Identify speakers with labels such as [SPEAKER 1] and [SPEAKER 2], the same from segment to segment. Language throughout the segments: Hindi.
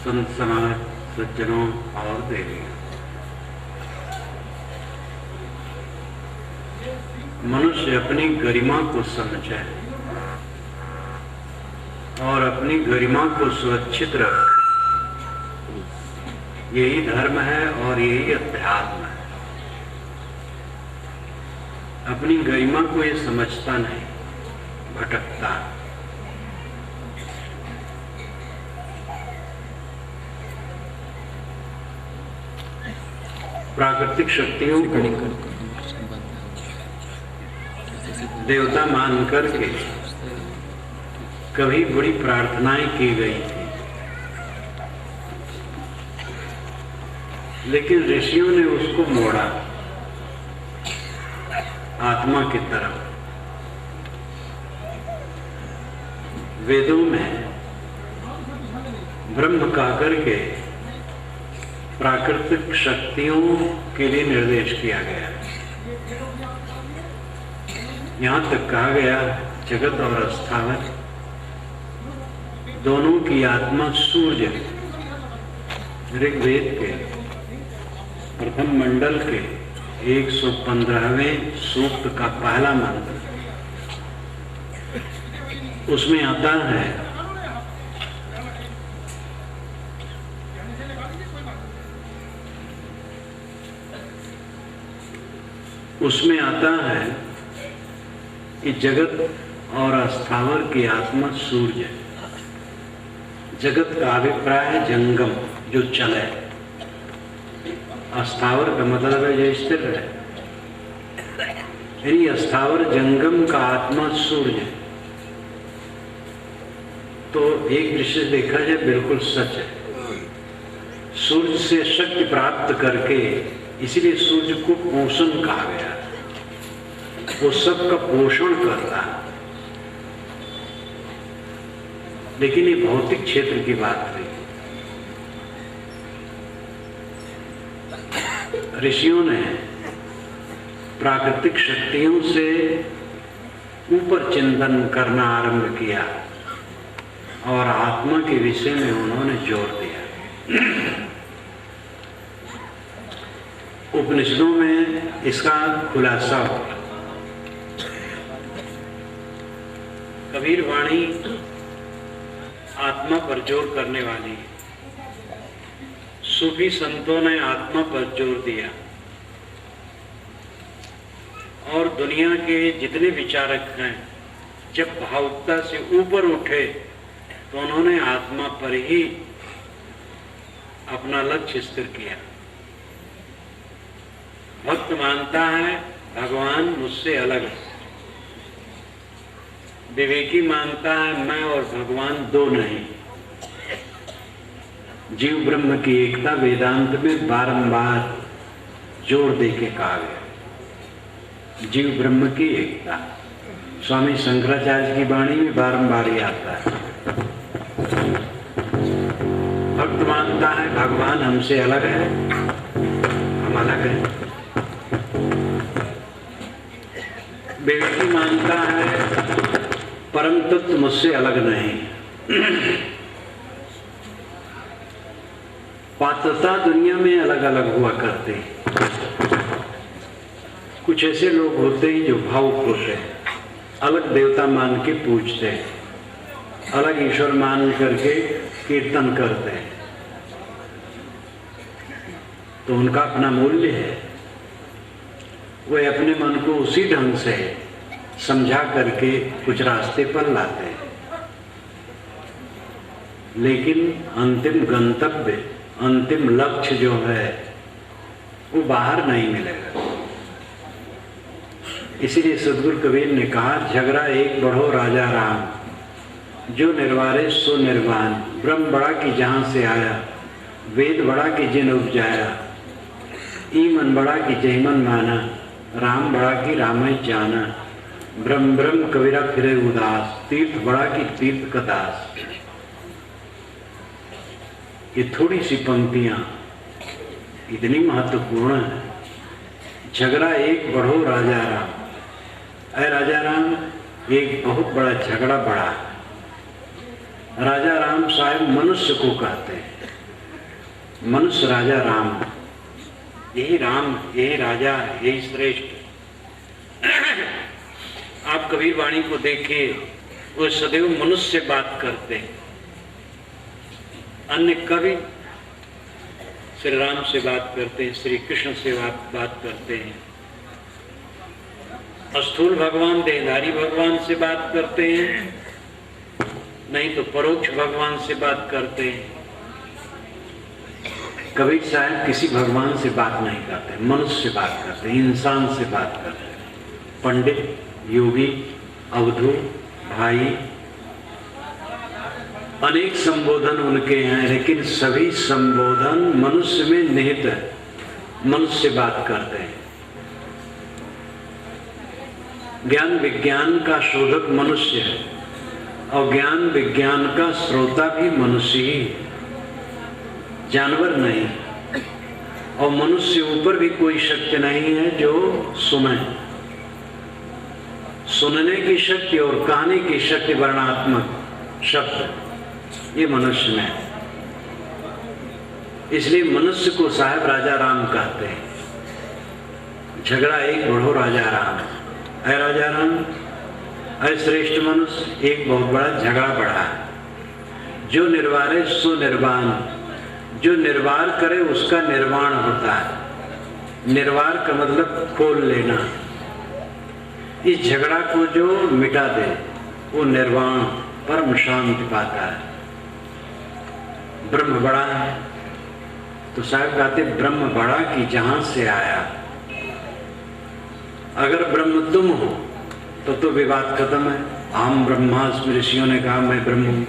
[SPEAKER 1] संत समाज, सज्जनों और देवियों, मनुष्य अपनी गरिमा को समझे और अपनी गरिमा को सुरक्षित रखे, यही धर्म है और यही अध्यात्म है। अपनी गरिमा को ये समझता नहीं, भटकता। प्राकृतिक शक्तियों को देवता मान करके कभी बड़ी प्रार्थनाएं की गई थी, लेकिन ऋषियों ने उसको मोड़ा आत्मा की तरफ। वेदों में ब्रह्म कहकर के प्राकृतिक शक्तियों के लिए निर्देश किया गया। यहां तक कहा गया जगत और स्थावर दोनों की आत्मा सूर्य। ऋग्वेद के प्रथम मंडल के 115वें सूक्त का पहला मंत्र, उसमें आता है कि जगत और अस्थावर की आत्मा सूर्य। जगत का अभिप्राय है जंगम, जो चले। अस्थावर का मतलब है जो स्थिर है। यानी अस्थावर जंगम का आत्मा सूर्य। तो एक दृष्टि से देखा जाए बिल्कुल सच है। सूर्य से शक्ति प्राप्त करके, इसीलिए सूर्य को पोषण कहा गया। वो सबका पोषण करता है। लेकिन ये भौतिक क्षेत्र की बात हुई। ऋषियों ने प्राकृतिक शक्तियों से ऊपर चिंतन करना आरंभ किया और आत्मा के विषय में उन्होंने जोर दिया। उपनिषदों में इसका खुलासा होगा। कबीर वाणी आत्मा पर जोर करने वाली है। सूफी संतों ने आत्मा पर जोर दिया और दुनिया के जितने विचारक हैं, जब भावुकता से ऊपर उठे तो उन्होंने आत्मा पर ही अपना लक्ष्य स्थिर किया। भक्त मानता है भगवान मुझसे अलग है। विवेकी मानता है मैं और भगवान दो नहीं। जीव ब्रह्म की एकता वेदांत में बारंबार जोर देके कहा गया। जीव ब्रह्म की एकता स्वामी शंकराचार्य की वाणी में बारंबार ही आता है। भक्त मानता है भगवान हमसे अलग है, हम अलग हैं। विवेकी मानता है परम तत्व मुझसे अलग नहीं। पात्रता दुनिया में अलग अलग हुआ करते। कुछ ऐसे लोग होते हैं जो भावुक होते हैं, अलग देवता मान के पूजते हैं, अलग ईश्वर मान करके कीर्तन करते हैं। तो उनका अपना मूल्य है। वे अपने मन को उसी ढंग से समझा करके कुछ रास्ते पर लाते हैं, लेकिन अंतिम गंतव्य, अंतिम लक्ष्य जो है वो बाहर नहीं मिलेगा। इसीलिए सद्गुरु कबीर ने कहा, झगड़ा एक बढ़ो राजा राम, जो निर्वारे सो निर्वाण। ब्रह्म बड़ा की जहां से आया, वेद बड़ा की जिन उपजाया। ईमन बड़ा की जयमन माना, राम बड़ा की रामय जाना। ब्रह्म ब्रह्म कबीरा फिरे उदास, तीर्थ बड़ा की तीर्थ का दास। ये थोड़ी सी पंक्तियां इतनी महत्वपूर्ण है। झगड़ा एक बढ़ो राजा राम। अरे राजा राम, एक बहुत बड़ा झगड़ा बड़ा है। राजा राम साहब मनुष्य को कहते हैं। मनुष्य राजा राम, यही राम, यही राजा, यही श्रेष्ठ। आप कबीर वाणी को देखिए, वो सदैव मनुष्य से बात करते हैं। अन्य कवि श्री राम से बात करते हैं, श्री कृष्ण से बात करते हैं, स्थूल भगवान देहधारी भगवान से बात करते हैं, नहीं तो परोक्ष भगवान से बात करते हैं। कबीर साहब किसी भगवान से बात नहीं करते, मनुष्य से बात करते हैं, इंसान से बात करते हैं। पंडित, योगी, अवधू, भाई, अनेक संबोधन उनके हैं, लेकिन सभी संबोधन मनुष्य में निहित है, मनुष्य से बात करते हैं। ज्ञान विज्ञान का शोधक मनुष्य है और ज्ञान विज्ञान का श्रोता भी मनुष्य ही है, जानवर नहीं। और मनुष्य ऊपर भी कोई शक्ति नहीं है जो सुने। सुनने की शक्ति और कहने की शक्ति वर्णात्मक शब्द ये मनुष्य में है। इसलिए मनुष्य को साहब राजा राम कहते हैं। झगड़ा एक बढ़ो राजा राम, है राजा राम, है श्रेष्ठ मनुष्य, एक बहुत बड़ा झगड़ा बढ़ा है। जो निर्वारे सो निर्वाण, जो निर्वार करे उसका निर्वाण होता है। निर्वार का मतलब खोल लेना। इस झगड़ा को जो मिटा दे वो निर्वाण परम शांति पाता है। ब्रह्म बड़ा है तो साहब कहते ब्रह्म बड़ा कि जहां से आया। अगर ब्रह्म तुम हो तो विवाद खत्म है। हम ब्रह्मास्मि, ऋषियों ने कहा मैं ब्रह्म हूं,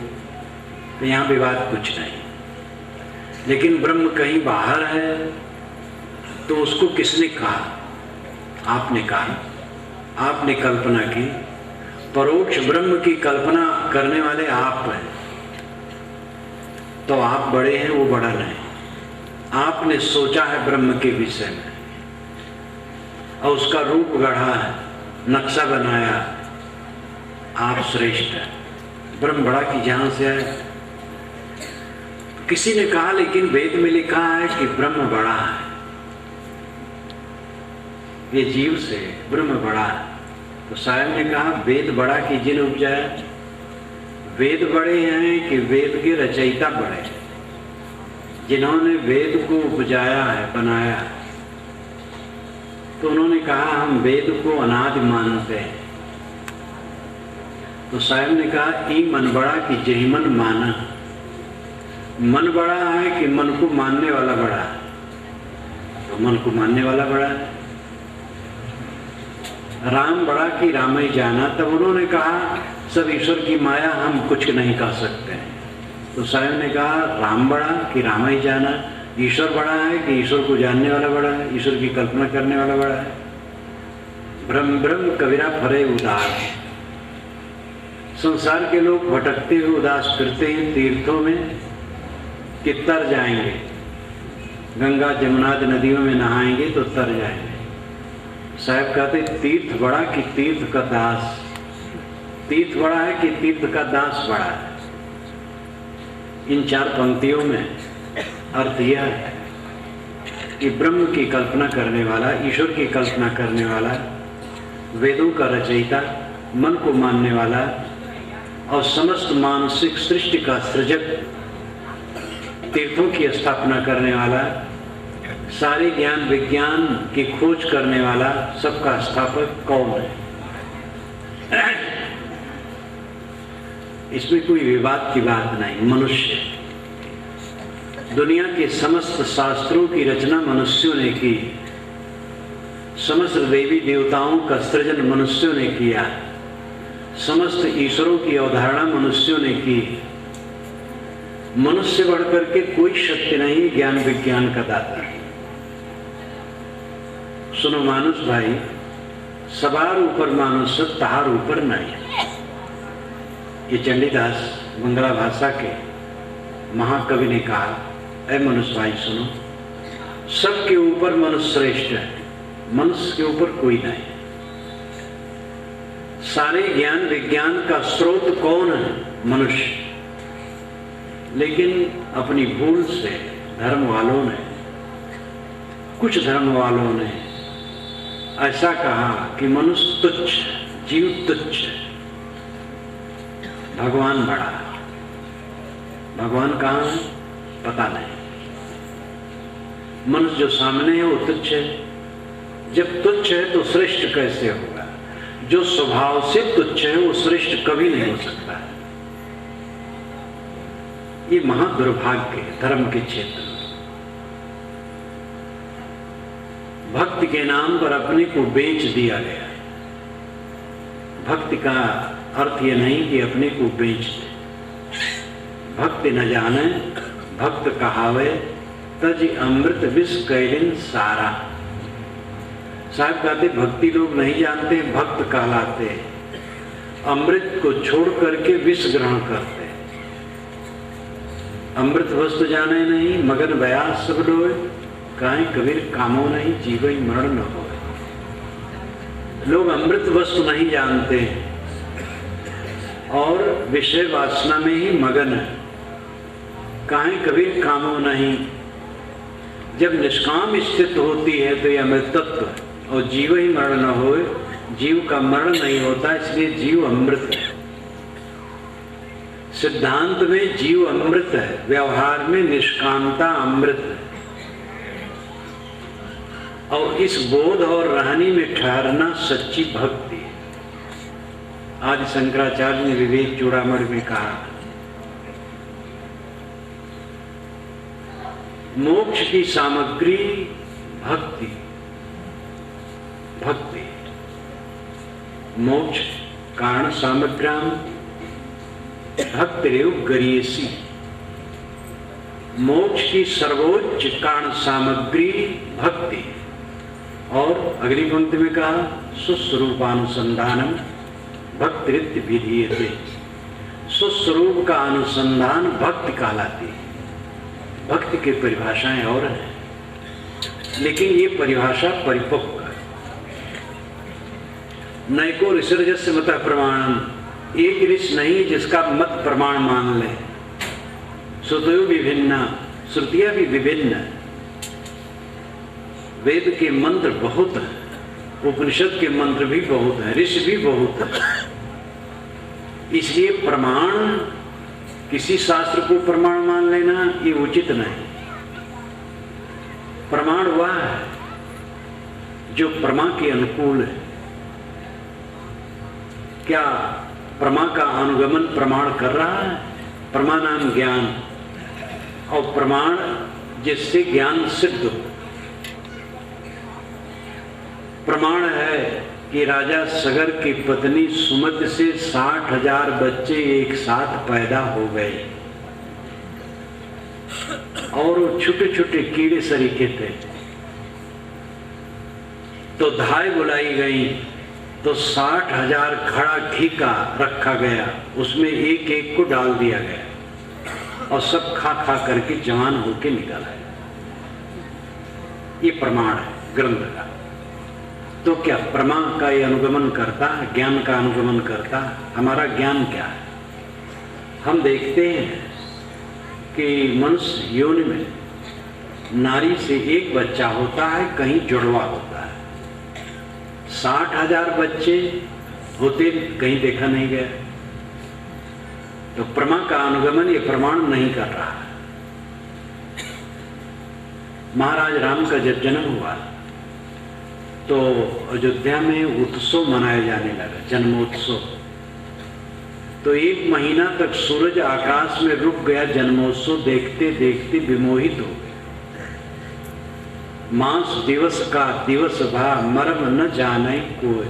[SPEAKER 1] तो यहां विवाद कुछ नहीं। लेकिन ब्रह्म कहीं बाहर है तो उसको किसने कहा? आपने कहा, आपने कल्पना की। परोक्ष ब्रह्म की कल्पना करने वाले आप हैं, तो आप बड़े हैं, वो बड़ा नहीं। आपने सोचा है ब्रह्म के विषय में और उसका रूप गढ़ा है, नक्शा बनाया, आप श्रेष्ठ हैं। ब्रह्म बड़ा कि जहां से है। किसी ने कहा लेकिन वेद में लिखा है कि ब्रह्म बड़ा है, ये जीव से ब्रह्म बड़ा है। तो साहब ने कहा वेद बड़ा कि जिन उपजाया। वेद बड़े हैं कि वेद के रचयिता बड़े हैं, जिन्होंने वेद को उपजाया है, बनाया। तो उन्होंने कहा हम वेद को अनादि मानते हैं। तो साहब ने कहा ई मन बड़ा कि जही मन माना। मन बड़ा है कि मन को मानने वाला बड़ा है? तो मन को मानने वाला बड़ा है। राम बड़ा कि राम ही जाना। तब उन्होंने कहा सब ईश्वर की माया, हम कुछ नहीं कर सकते। तो साहब ने कहा राम बड़ा कि राम ही जाना। ईश्वर बड़ा है कि ईश्वर को जानने वाला बड़ा है, ईश्वर की कल्पना करने वाला बड़ा है। ब्रह्म ब्रह्म कबीरा फरे उदास। संसार के लोग भटकते हुए उदास फिरते हैं तीर्थों में कि तर जाएंगे, गंगा जमुना नदियों में नहाएंगे तो तर जाएंगे। साहब कहते तीर्थ बड़ा कि तीर्थ का दास। तीर्थ बड़ा है कि तीर्थ का दास बड़ा है। इन चार पंक्तियों में अर्थ यह है कि ब्रह्म की कल्पना करने वाला, ईश्वर की कल्पना करने वाला, वेदों का रचयिता, मन को मानने वाला और समस्त मानसिक सृष्टि का सृजक, तीर्थों की स्थापना करने वाला, सारे ज्ञान विज्ञान की खोज करने वाला, सबका स्थापक कौन है? इसमें कोई विवाद की बात नहीं। मनुष्य, दुनिया के समस्त शास्त्रों की रचना मनुष्यों ने की। समस्त देवी देवताओं का सृजन मनुष्यों ने किया। समस्त ईश्वरों की अवधारणा मनुष्यों ने की। मनुष्य से बढ़कर के कोई शक्ति नहीं ज्ञान विज्ञान का दाता। सुनो मानुष भाई, सवार ऊपर मानुष तहार ऊपर नहीं। ये चंडीदास बंगला भाषा के महाकवि ने कहा, ऐ मनुष्य भाई सुनो, सबके ऊपर मनुष्य श्रेष्ठ है, मनुष्य के ऊपर कोई नहीं। सारे ज्ञान विज्ञान का स्रोत कौन है? मनुष्य। लेकिन अपनी भूल से धर्म वालों ने, कुछ धर्म वालों ने ऐसा कहा कि मनुष्य तुच्छ, जीव तुच्छ, भगवान बड़ा। भगवान कहाँ है पता नहीं। मनुष्य जो सामने है वो तुच्छ है। जब तुच्छ है तो श्रेष्ठ कैसे होगा? जो स्वभाव से तुच्छ है वो श्रेष्ठ कभी नहीं हो सकता है। ये महादुर्भाग्य है धर्म के क्षेत्र में। भक्ति के नाम पर अपने को बेच दिया गया। भक्ति का अर्थ ये नहीं कि अपने को बेच दे। भक्ति न जाने भक्त कहावे तज अमृत विष कैलिन सारा। साहब कहते भक्ति लोग नहीं जानते, भक्त कहलाते, अमृत को छोड़ करके विष ग्रहण करते। अमृत वस्तु जाने नहीं, मगन बयास सब डोए, काहे कबीर कामो नहीं, जीवई मरण न होए। लोग अमृत वस्तु नहीं जानते और विषय वासना में ही मगन है। काहे कबीर कामो नहीं। जब निष्काम स्थित होती है तो यह अमृतत्व है। और जीव ही मरण न होए, जीव का मरण नहीं होता, इसलिए जीव अमृत है। सिद्धांत में जीव अमृत है, व्यवहार में निष्कामता अमृत है। और इस बोध और रहनी में ठहरना सच्ची भक्ति है। आज शंकराचार्य ने विवेक चूड़ामणि में कहा, मोक्ष की सामग्री भक्ति, भक्ति मोक्ष कारण सामग्र्याम भक्तिरेव गरीयसी। मोक्ष की सर्वोच्च कारण सामग्री भक्ति। और अगली पंक्ति में कहा, सुस्वरूपानुसंधानम भक्तिरित्य विधीयते। सुस्वरूप का अनुसंधान भक्ति कहलाती है। भक्ति की परिभाषाएं और हैं, लेकिन ये परिभाषा परिपक्व है। नैको ऋषिर्जस्य मत प्रमाणम। एक ऋषि नहीं जिसका मत प्रमाण मान ले। श्रुतियों विभिन्ना, श्रुतियां भी विभिन्न है। वेद के मंत्र बहुत हैं, उपनिषद के मंत्र भी बहुत हैं, ऋषि भी बहुत हैं। इसलिए प्रमाण, किसी शास्त्र को प्रमाण मान लेना ये उचित नहीं। प्रमाण वह है जो प्रमा के अनुकूल है। क्या प्रमा का अनुगमन प्रमाण कर रहा है? प्रमा नाम ज्ञान, और प्रमाण जिससे ज्ञान सिद्ध हो। प्रमाण है कि राजा सगर की पत्नी सुमति से 60,000 बच्चे एक साथ पैदा हो गए और वो छोटे छोटे कीड़े सरीखे थे। तो धाय बुलाई गई तो 60,000 घड़ा घी का रखा गया, उसमें एक एक को डाल दिया गया और सब खा खा करके जवान होके निकल आए। ये प्रमाण है ग्रंथ का। तो क्या प्रमा का ये अनुगमन करता, ज्ञान का अनुगमन करता? हमारा ज्ञान क्या है? हम देखते हैं कि मनुष्य योनि में नारी से एक बच्चा होता है, कहीं जुड़वा होता है। 60,000 बच्चे होते कहीं देखा नहीं गया। तो प्रमा का अनुगमन ये प्रमाण नहीं कर रहा है। महाराज राम का जब जन्म हुआ तो अयोध्या में उत्सव मनाया जाने लगा, जन्मोत्सव। तो 1 महीना तक सूरज आकाश में रुक गया। जन्मोत्सव देखते देखते विमोहित हो गए। मास दिवस का दिवस भा मर्म न जाने कोय,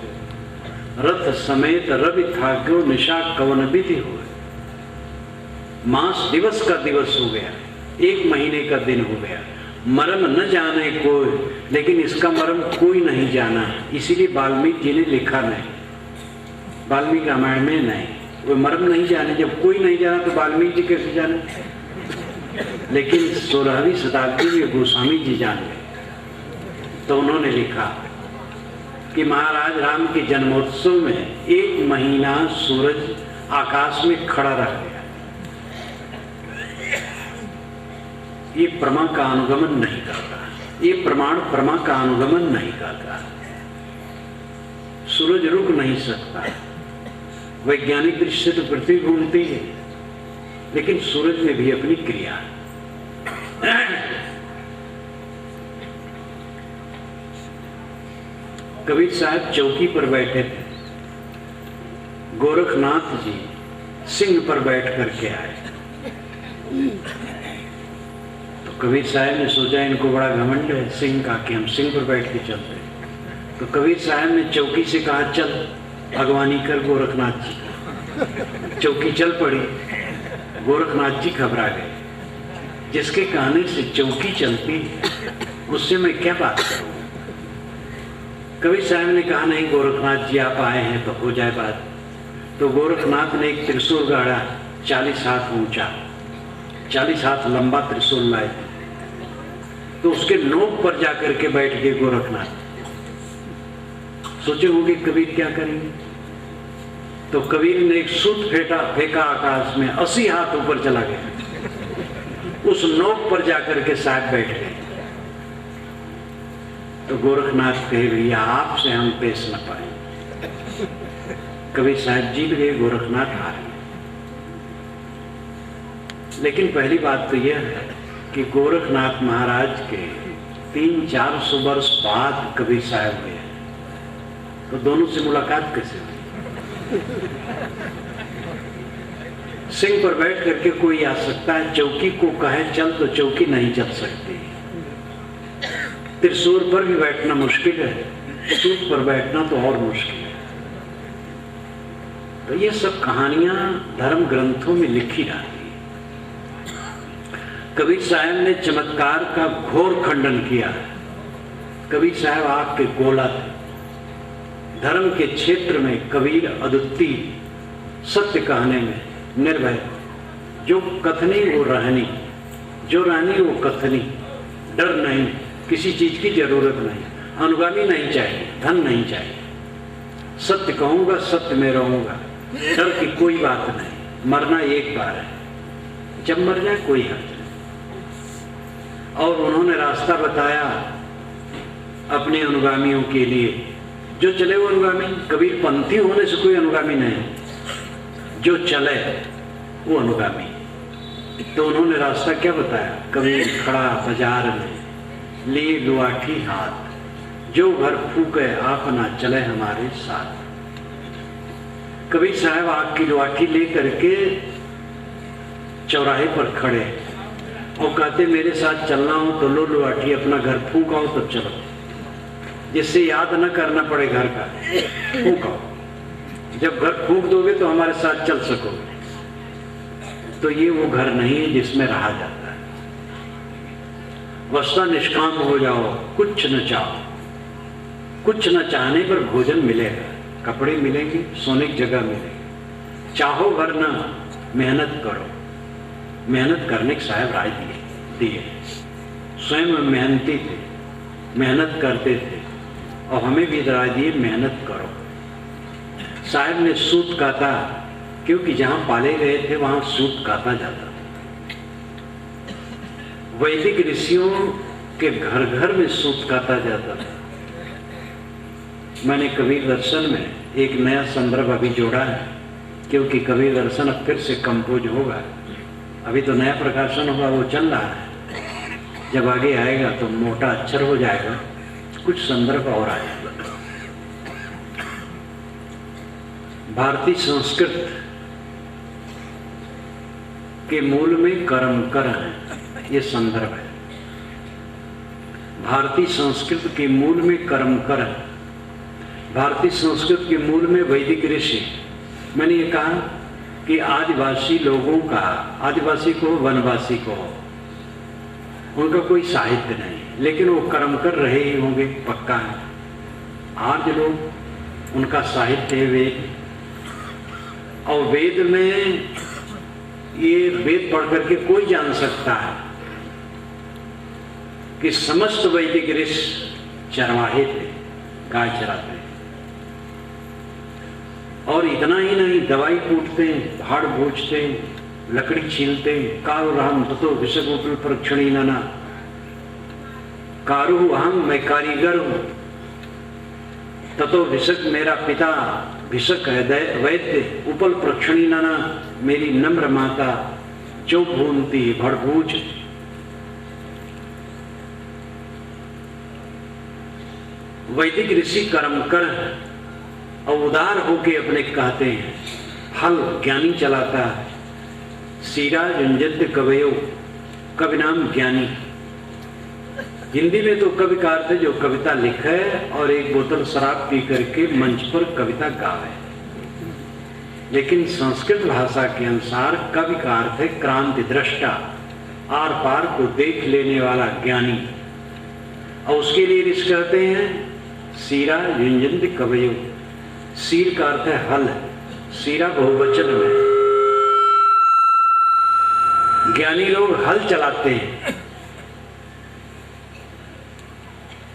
[SPEAKER 1] रथ समेत रवि थाक्यो निशा कवन विधि हुए। मास दिवस का दिवस हो गया, 1 महीने का दिन हो गया। मर्म न जाने कोई, लेकिन इसका मर्म कोई नहीं जाना, इसीलिए वाल्मीकि जी ने लिखा नहीं। वाल्मीकि रामायण में नहीं, वो मर्म नहीं जाने। जब कोई नहीं जाना तो वाल्मीकि जी कैसे जाने? लेकिन 16वीं शताब्दी में गोस्वामी जी जान गए, तो उन्होंने लिखा कि महाराज राम के जन्मोत्सव में 1 महीना सूरज आकाश में खड़ा रह गया। ये प्रमा का अनुगमन नहीं करता, ये प्रमाण प्रमा का अनुगमन नहीं करता। सूरज रुक नहीं सकता, वैज्ञानिक दृष्टि से तो पृथ्वी घूमती है, लेकिन सूरज में भी अपनी क्रिया। कबीर साहब चौकी पर बैठे थे, गोरखनाथ जी सिंह पर बैठ करके आए। तो कबीर साहब ने सोचा इनको बड़ा घमंड है सिंह का कि हम सिंह पर बैठ के चलते। तो कबीर साहब ने चौकी से कहा चल अगवानी कर गोरखनाथ जी। चौकी चल पड़ी, गोरखनाथ जी घबरा गए। जिसके कहने से चौकी चलती उससे मैं क्या बात करूं। कबीर साहब ने कहा नहीं गोरखनाथ जी आप आए हैं तो हो जाए बात। तो गोरखनाथ ने एक त्रिशूल गाड़ा 40 हाथ ऊंचा, 40 हाथ लंबा त्रिशूल लाए। तो उसके नोक पर जाकर के बैठ गए गोरखनाथ। सोचे होंगे कबीर क्या करेंगे। तो कबीर ने एक सूत फेंका आकाश में, 80 हाथ ऊपर चला गया। उस नोक पर जाकर के साहब बैठ गए। तो गोरखनाथ कहे भैया आपसे हम पेश न पाए। कबीर साहब जीत गए, गोरखनाथ हार गए। लेकिन पहली बात तो यह है कि गोरखनाथ महाराज के 300-400 वर्ष बाद कबीर साहब हुए, तो दोनों से मुलाकात कैसे हुई। सिंह पर बैठ करके कोई आ सकता है, चौकी को कहे चल तो चौकी नहीं चल सकती। त्रिशूल पर भी बैठना मुश्किल है, सूत पर बैठना तो और मुश्किल है। तो ये सब कहानियां धर्म ग्रंथों में लिखी जाती है। कबीर साहब ने चमत्कार का घोर खंडन किया। कबीर साहब आग के गोला थे। धर्म के क्षेत्र में कबीर अद्वितीय, सत्य कहने में निर्भय। जो कथनी वो रहनी, जो रहनी वो कथनी। डर नहीं, किसी चीज की जरूरत नहीं, अनुगामी नहीं चाहिए, धन नहीं चाहिए। सत्य कहूंगा, सत्य में रहूंगा, डर की कोई बात नहीं। मरना एक बार है, जब मर जाए कोई हर्ज नहीं। और उन्होंने रास्ता बताया अपने अनुगामियों के लिए, जो चले वो अनुगामी। कबीर पंथी होने से कोई अनुगामी नहीं, जो चले वो अनुगामी। तो उन्होंने रास्ता क्या बताया। कबीर खड़ा बाजार में लिए लुआठी हाथ, जो घर फूके आप ना चले हमारे साथ। कबीर साहब आग की लुआठी लेकर के चौराहे पर खड़े और कहते मेरे साथ चलना हो तो लो लुआठी, अपना घर फूकाओ तब चलो, जिससे याद न करना पड़े घर का। फूकाओ, जब घर फूक दोगे तो हमारे साथ चल सकोगे। तो ये वो घर नहीं है जिसमें रहा जाता है। वस्ता निष्काम हो जाओ, कुछ न चाहो। कुछ न चाहने पर भोजन मिलेगा, कपड़े मिलेंगे, सोने की जगह मिलेगी। चाहो वरना मेहनत करो। मेहनत करने के साहब राय दिए। स्वयं मेहनती थे, मेहनत करते थे और हमें भी राय दिए मेहनत करो। साहब ने सूत काता, क्योंकि जहां पाले गए थे वहां सूत काता जाता। वैदिक ऋषियों के घर घर में सूत काता जाता था। मैंने कबीर दर्शन में एक नया संदर्भ अभी जोड़ा है, क्योंकि कबीर दर्शन अब फिर से कंपोज होगा। अभी तो नया प्रकाशन होगा, वो चल रहा है। जब आगे आएगा तो मोटा अक्षर हो जाएगा, कुछ संदर्भ और आएगा। भारतीय संस्कृत के मूल में कर्म कर है, ये संदर्भ है। भारतीय संस्कृत के मूल में कर्म कर है। भारतीय संस्कृत के मूल में वैदिक ऋषि। मैंने ये कहा कि आदिवासी लोगों का, आदिवासी को वनवासी को, उनका कोई साहित्य नहीं, लेकिन वो कर्म कर रहे ही होंगे, पक्का है। आज लोग उनका साहित्य है वेद, और वेद में ये वेद पढ़ करके कोई जान सकता है कि समस्त वैदिक ऋषि चरवाहे थे, गाय चराते। और इतना ही नहीं, दवाई कूटते, भाड़ भूजते, लकड़ी छीलते, कारो राम ततो विषगोकुल प्रक्षणी नाना, कारू अहम, मैं कारीगर हूं, ततो विषक मेरा पिता विषक है वैद्य, उपल प्रक्षणी नाना मेरी नम्र माता, जो भूनती भड़भूज। वैदिक ऋषि कर्म कर और उदार होके अपने कहते हैं, हल ज्ञानी चलाता है, सीरा जुंजत कवयो, कवि नाम ज्ञानी। हिंदी में तो कवि का अर्थ है जो कविता लिखे और एक बोतल शराब पी करके मंच पर कविता गावे, लेकिन संस्कृत भाषा के अनुसार कवि का अर्थ है क्रांति दृष्टा, आर पार को देख लेने वाला ज्ञानी। और उसके लिए ऋषि कहते हैं सीरा युंजंत कवयो, सीर का अर्थ है हल, सीरा बहुवचन में, ज्ञानी लोग हल चलाते हैं।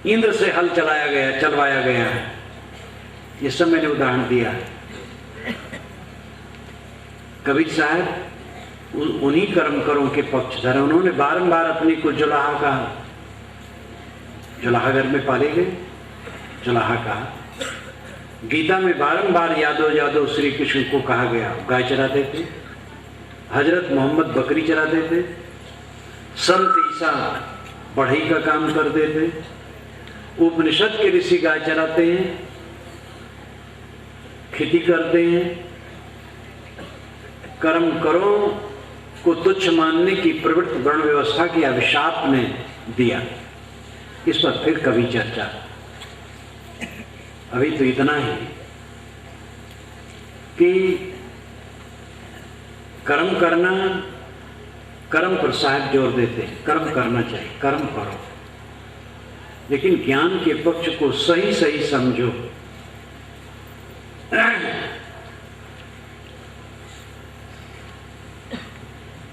[SPEAKER 1] इंद्र से हल चलवाया गया है, ये सब मैंने उदाहरण दिया है। कबीर साहब उन्हीं कर्म करों के पक्षधर, उन्होंने बारंबार अपनी को जुलाहा कहा, जुलाहा घर में पाले गए, जुलाहा कहा। गीता में बारंबार यादव यादव श्री कृष्ण को कहा गया, गाय चराते थे। हजरत मोहम्मद बकरी चराते थे। संत ईसा बढ़ई का काम करते थे। उपनिषद के ऋषि गाय चराते हैं, खेती करते हैं। कर्म करो को तुच्छ मानने की प्रवृत्ति वर्ण व्यवस्था की अभिशाप ने दिया। इस पर फिर कभी चर्चा। अभी तो इतना ही कि कर्म करना, कर्म पर साहब जोर देते हैं, कर्म करना चाहिए, कर्म करो, लेकिन ज्ञान के पक्ष को सही सही समझो।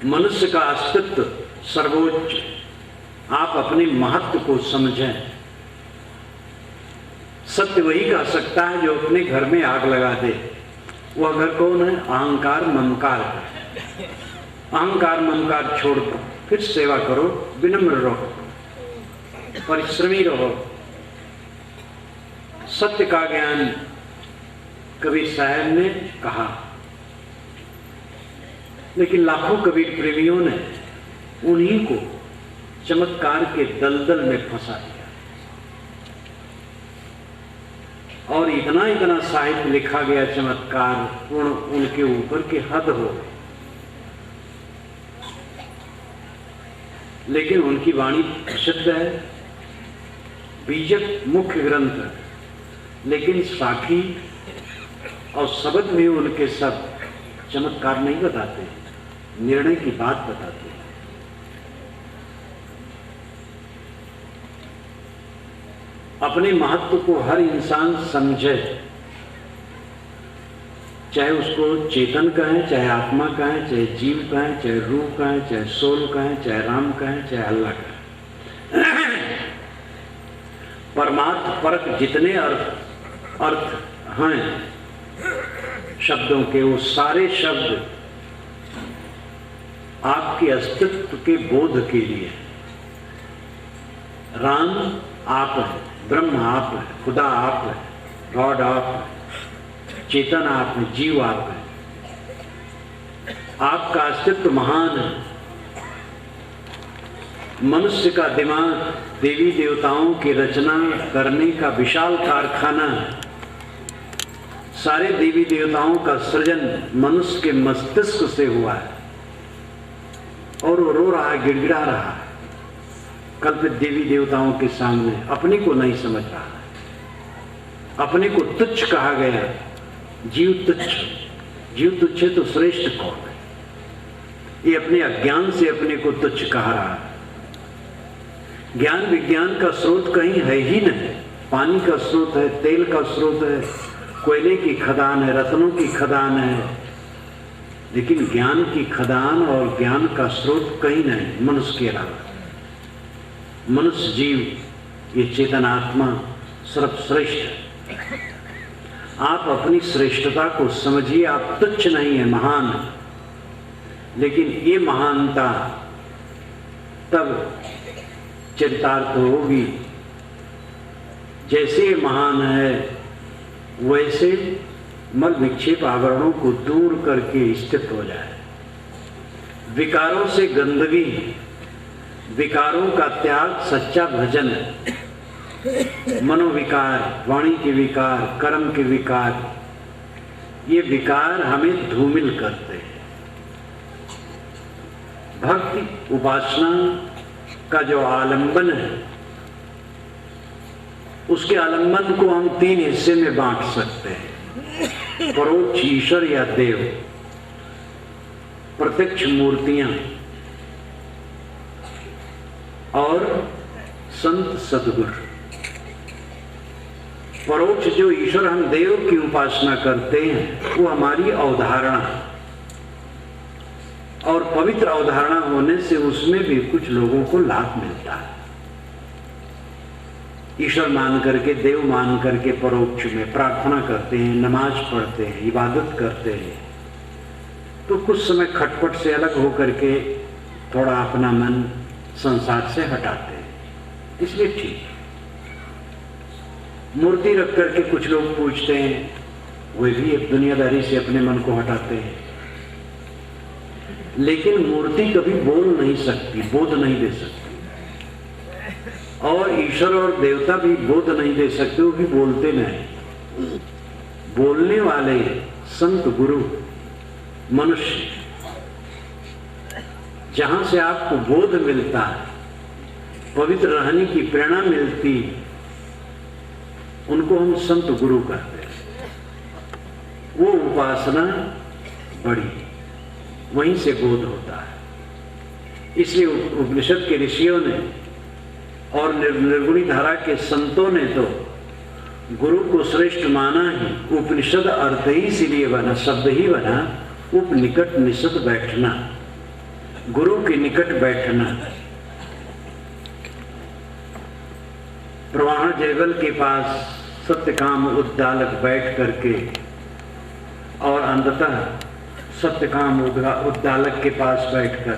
[SPEAKER 1] मनुष्य का अस्तित्व सर्वोच्च, आप अपने महत्व को समझें। सत्य वही कह सकता है जो अपने घर में आग लगा दे। वह घर कौन है? अहंकार ममकार। अहंकार ममकार छोड़ दो, फिर सेवा करो, विनम्र रहो, परिश्रमी रहो। सत्य का ज्ञान कबीर साहब ने कहा, लेकिन लाखों कबीर प्रेमियों ने उन्हीं को चमत्कार के दलदल में फंसा दिया। और इतना इतना साहित्य लिखा गया चमत्कार पूर्ण उनके ऊपर की हद हो, लेकिन उनकी वाणी प्रसिद्ध है, बीजक मुख्य ग्रंथ है, लेकिन साखी और शब्द में उनके सब चमत्कार नहीं बताते, निर्णय की बात बताते हैं। अपने महत्व को हर इंसान समझे, चाहे उसको चेतन कहें, चाहे आत्मा कहें, चाहे जीव कहें, चाहे रूह कहें, चाहे सोल कहें, चाहे राम कहें, चाहे अल्लाह कहें। परमार्थ परक जितने अर्थ हैं शब्दों के, वो सारे शब्द आपके अस्तित्व के बोध के लिए। राम आप है, ब्रह्म आप है, खुदा आप है, गॉड आप है, चेतन आप है, जीव आप है। आपका अस्तित्व महान है। मनुष्य का दिमाग देवी देवताओं की रचना करने का विशाल कारखाना है। सारे देवी देवताओं का सृजन मनुष्य के मस्तिष्क से हुआ है, और वो रो रहा है, गिड़गिड़ा रहा है कल्पित देवी देवताओं के सामने। अपने को नहीं समझ रहा है, अपने को तुच्छ कहा गया। जीव तुच्छ, जीव तुच्छ है तो श्रेष्ठ कौन है? ये अपने अज्ञान से अपने को तुच्छ कहा रहा है। ज्ञान विज्ञान का स्रोत कहीं है ही नहीं। पानी का स्रोत है, तेल का स्रोत है, कोयले की खदान है, रत्नों की खदान है, लेकिन ज्ञान की खदान और ज्ञान का स्रोत कहीं नहीं मनुष्य के अलावा। मनुष्य जीव ये चेतन आत्मा सर्वश्रेष्ठ है। आप अपनी श्रेष्ठता को समझिए। आप तुच्छ नहीं है, महान है। लेकिन ये महानता तब चरितार्थ होगी जैसे ये महान है वैसे मल विक्षेप आवरणों को दूर करके स्थित हो जाए। विकारों से गंदगी, विकारों का त्याग सच्चा भजन है। मनोविकार, वाणी के विकार, कर्म के विकार, ये विकार हमें धूमिल करते हैं। भक्ति उपासना का जो आलंबन है, उसके आलंबन को हम 3 हिस्से में बांट सकते हैं। परोक्ष ईश्वर या देव, प्रत्यक्ष मूर्तियां और संत सद्गुरु। परोक्ष जो ईश्वर हम देव की उपासना करते हैं वो हमारी अवधारणा, और पवित्र अवधारणा होने से उसमें भी कुछ लोगों को लाभ मिलता है। ईश्वर मान करके, देव मान करके परोक्ष में प्रार्थना करते हैं, नमाज पढ़ते हैं, इबादत करते हैं, तो कुछ समय खटपट से अलग होकर के थोड़ा अपना मन संसार से हटाते हैं, इसलिए ठीक है। मूर्ति रख करके कुछ लोग पूछते हैं, वे भी एक दुनियादारी से अपने मन को हटाते हैं। लेकिन मूर्ति कभी बोल नहीं सकती, बोध नहीं दे सकती, और ईश्वर और देवता भी बोध नहीं दे सकते, वो भी बोलते नहीं। बोलने वाले संत गुरु मनुष्य, जहां से आपको बोध मिलता है, पवित्र रहने की प्रेरणा मिलती, उनको हम संत गुरु कहते हैं। वो उपासना बड़ी, वहीं से बोध होता है। इसलिए उपनिषद के ऋषियों ने और निर्गुणी धारा के संतों ने तो गुरु को श्रेष्ठ माना ही। उपनिषद अर्थ ही इसीलिए बना, शब्द ही बना, उपनिकट निषद बैठना, गुरु के निकट बैठना। प्रवाह जयवल के पास सत्यकाम उद्दालक बैठ करके, और अंततः सत्यकाम उद्दालक के पास बैठकर,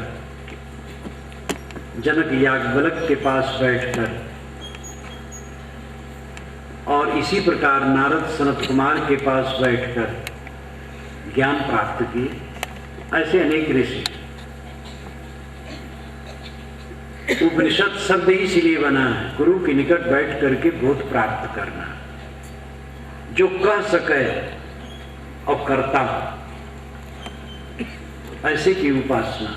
[SPEAKER 1] जनक याज्ञवल्क्य के पास बैठकर, और इसी प्रकार नारद सनत कुमार के पास बैठकर ज्ञान प्राप्त किए। ऐसे अनेक ऋषि। उपनिषद शब्द ही इसीलिए बना है, गुरु के निकट बैठ करके बोध प्राप्त करना, जो कह सके और करता, ऐसे की उपासना,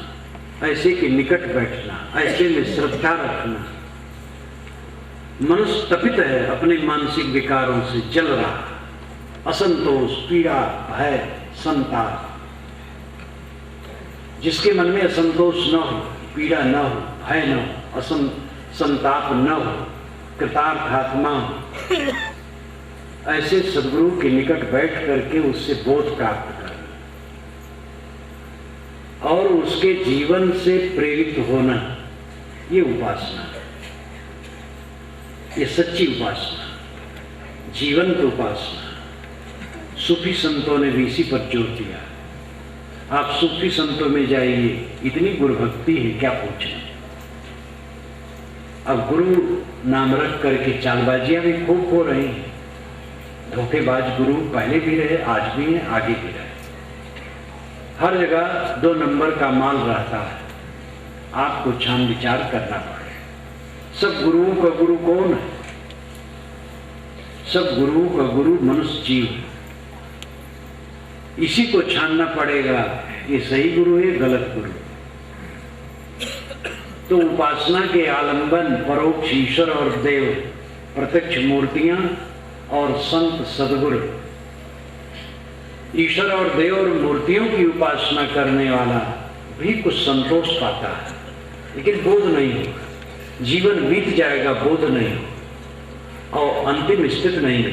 [SPEAKER 1] ऐसे के निकट बैठना, ऐसे में श्रद्धा रखना। मनुष्य तपित है, अपने मानसिक विकारों से जल रहा, असंतोष, पीड़ा, भय, संताप। जिसके मन में असंतोष न हो, पीड़ा न हो, भय न हो, संताप न हो, कृतार्थ आत्मा हो, ऐसे सद्गुरु के निकट बैठ करके उससे बोध प्राप्त करना और उसके जीवन से प्रेरित होना, ये उपासना है। ये सच्ची उपासना, जीवंत उपासना। सूफी संतों ने भी इसी पर जोर दिया। आप सूफी संतों में जाइए, इतनी गुरु भक्ति है क्या पूछना। अब गुरु नाम रख करके चालबाजियां भी खूब हो रही हैं। धोखेबाज गुरु पहले भी रहे, आज भी हैं, आगे भी रहे। हर जगह 2 नंबर का माल रहता है, आपको छान विचार करना पड़े। सब गुरुओं का गुरु कौन है? सब गुरुओं का गुरु मनुष्य जीव है। इसी को छानना पड़ेगा, ये सही गुरु है, गलत गुरु। तो उपासना के आलंबन परोक्ष ईश्वर और देव, प्रत्यक्ष मूर्तियां और संत सद्गुरु। ईश्वर और देव और मूर्तियों की उपासना करने वाला भी कुछ संतोष पाता है, लेकिन बोध नहीं होगा। जीवन बीत जाएगा, बोध नहीं हो, और अंतिम स्थिति नहीं है।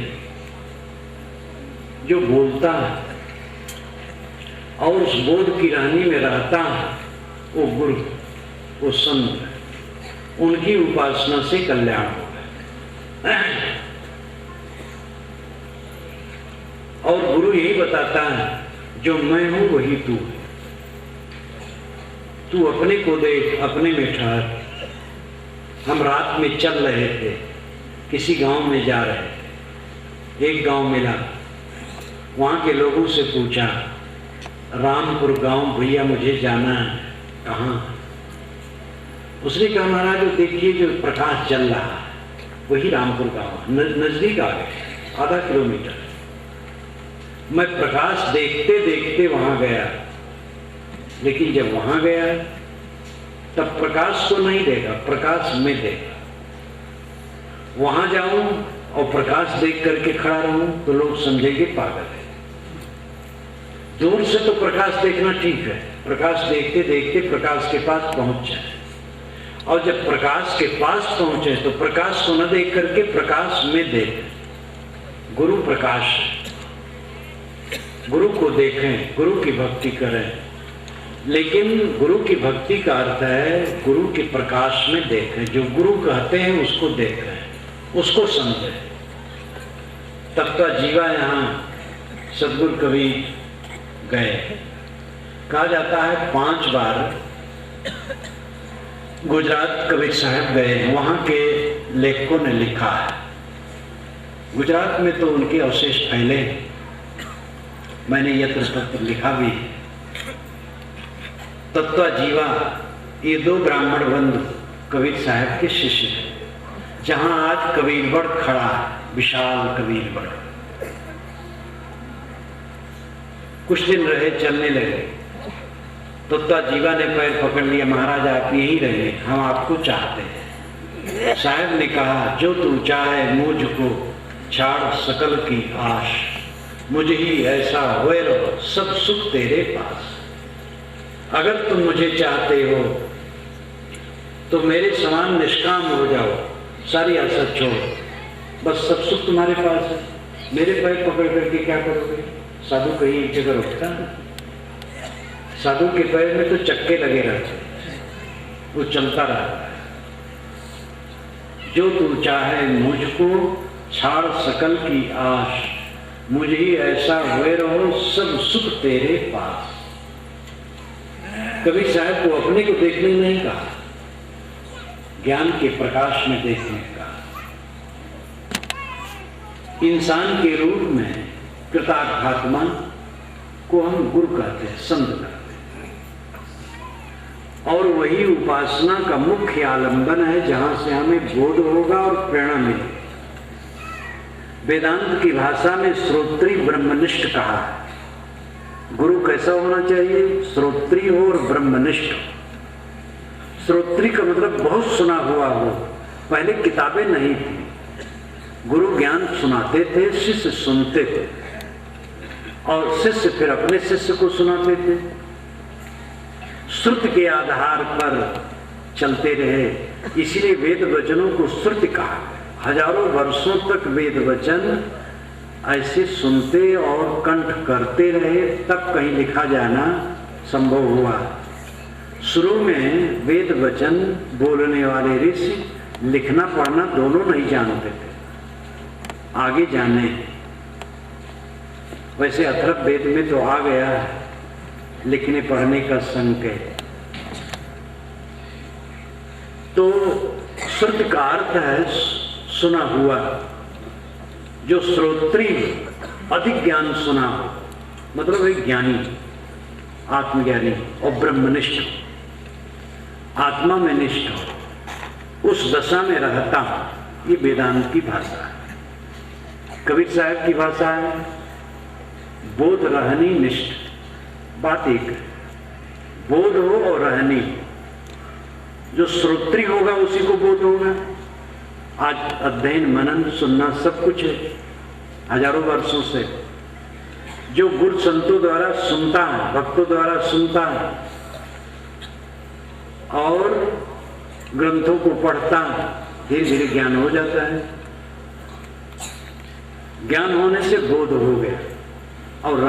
[SPEAKER 1] जो बोलता है और उस बोध की रानी में रहता है, वो गुरु, वो संत, उनकी उपासना से कल्याण होगा। और गुरु यही बताता है, जो मैं हूं वही तू है। तू अपने को देख, अपने में ठहर। हम रात में चल रहे थे, किसी गांव में जा रहे थे, एक गांव मिला, वहाँ के लोगों से पूछा, रामपुर गांव भैया मुझे जाना है, कहाँ? उसने कहा महाराज जो देखिए जो प्रकाश जल रहा है वही रामपुर गांव, नजदीक आ गए, आधा किलोमीटर। मैं प्रकाश देखते देखते वहां गया, लेकिन जब वहां गया तब प्रकाश को नहीं देखा, प्रकाश में देखा। वहां जाऊं और प्रकाश देख करके खड़ा रहूं तो लोग समझेंगे पागल है। दूर से तो प्रकाश देखना ठीक है, प्रकाश देखते देखते प्रकाश के पास पहुंच जाए, और जब प्रकाश के पास पहुंचे तो प्रकाश को न देख करके प्रकाश में देखें। गुरु प्रकाश है, गुरु को देखें, गुरु की भक्ति करें, लेकिन गुरु की भक्ति का अर्थ है गुरु के प्रकाश में देखें। जो गुरु कहते हैं उसको देखें, उसको समझें। तब तो जीवा यहाँ सदगुरु कवि गए, कहा जाता है 5 बार गुजरात कबीर साहब गए, वहाँ के लेखकों ने लिखा है। गुजरात में तो उनके अवशेष फैले, मैंने यत्र तत्र लिखा भी। तत्वा जीवा ये 2 ब्राह्मण बंधु कबीर साहब के शिष्य हैं, जहां आज कबीरबड़ खड़ा है, विशाल कबीरबड़। कुछ दिन रहे, चलने लगे, तत्वा जीवा ने पैर पकड़ लिया, महाराज आप यही रहे, हम आपको चाहते हैं। साहब ने कहा जो तू चाहे मुझको छाड़ सकल की आश, मुझे ही ऐसा हुए रहो सब सुख तेरे पास। अगर तुम मुझे चाहते हो तो मेरे समान निष्काम हो जाओ, सारी आशा छोड़ो, बस सब सुख तुम्हारे पास है। मेरे पैर पकड़ करके क्या करोगे? साधु कहीं एक जगह रुकता है? साधु के पैर में तो चक्के लगे रहते, वो चलता रहता है। जो तू चाहे मुझको छाड़ सकल की आश, मुझे ही ऐसा हुए रहो सब सुख तेरे पास। कबीर साहब को अपने को देखने नहीं कहा, ज्ञान के प्रकाश में देखने का। इंसान के रूप में कृतार्थात्मा को हम गुरु कहते हैं, संत कहते हैं, और वही उपासना का मुख्य आलंबन है जहां से हमें बोध होगा और प्रेरणा मिलेगी। वेदांत की भाषा में श्रोत्री ब्रह्मनिष्ठ कहा है। गुरु कैसा होना चाहिए? श्रोत्री हो और ब्रह्मनिष्ठ। श्रोत्री का मतलब बहुत सुना हुआ हो, पहले किताबें नहीं थी, गुरु ज्ञान सुनाते थे, शिष्य सुनते थे, और शिष्य फिर अपने शिष्य को सुनाते थे। श्रुति के आधार पर चलते रहे, इसीलिए वेद वचनों को श्रुति कहा। हजारों वर्षों तक वेद वचन ऐसे सुनते और कंठ करते रहे, तब कहीं लिखा जाना संभव हुआ। शुरू में वेद वचन बोलने वाले ऋषि लिखना पढ़ना दोनों नहीं जानते थे, आगे जाने। वैसे अथर्ववेद में तो आ गया लिखने पढ़ने का संकेत। तो श्रुति का अर्थ है सुना हुआ। जो श्रोत्री अधिक ज्ञान सुना हो, मतलब एक ज्ञानी, आत्मज्ञानी और ब्रह्मनिष्ठ, आत्मा में निष्ठ हो, उस दशा में रहता हूं, ये वेदांत की भाषा है। कबीर साहब की भाषा है बोध रहनी निष्ठ। बात एक है, बोध हो और रहनी। जो श्रोत्री होगा उसी को बोध होगा। आज अध्ययन मनन सुनना सब कुछ है, हजारों वर्षों से जो गुरु संतों द्वारा सुनता है, भक्तों द्वारा सुनता है और ग्रंथों को पढ़ता है, धीरे धीरे ज्ञान हो जाता है। ज्ञान होने से बोध हो गया। और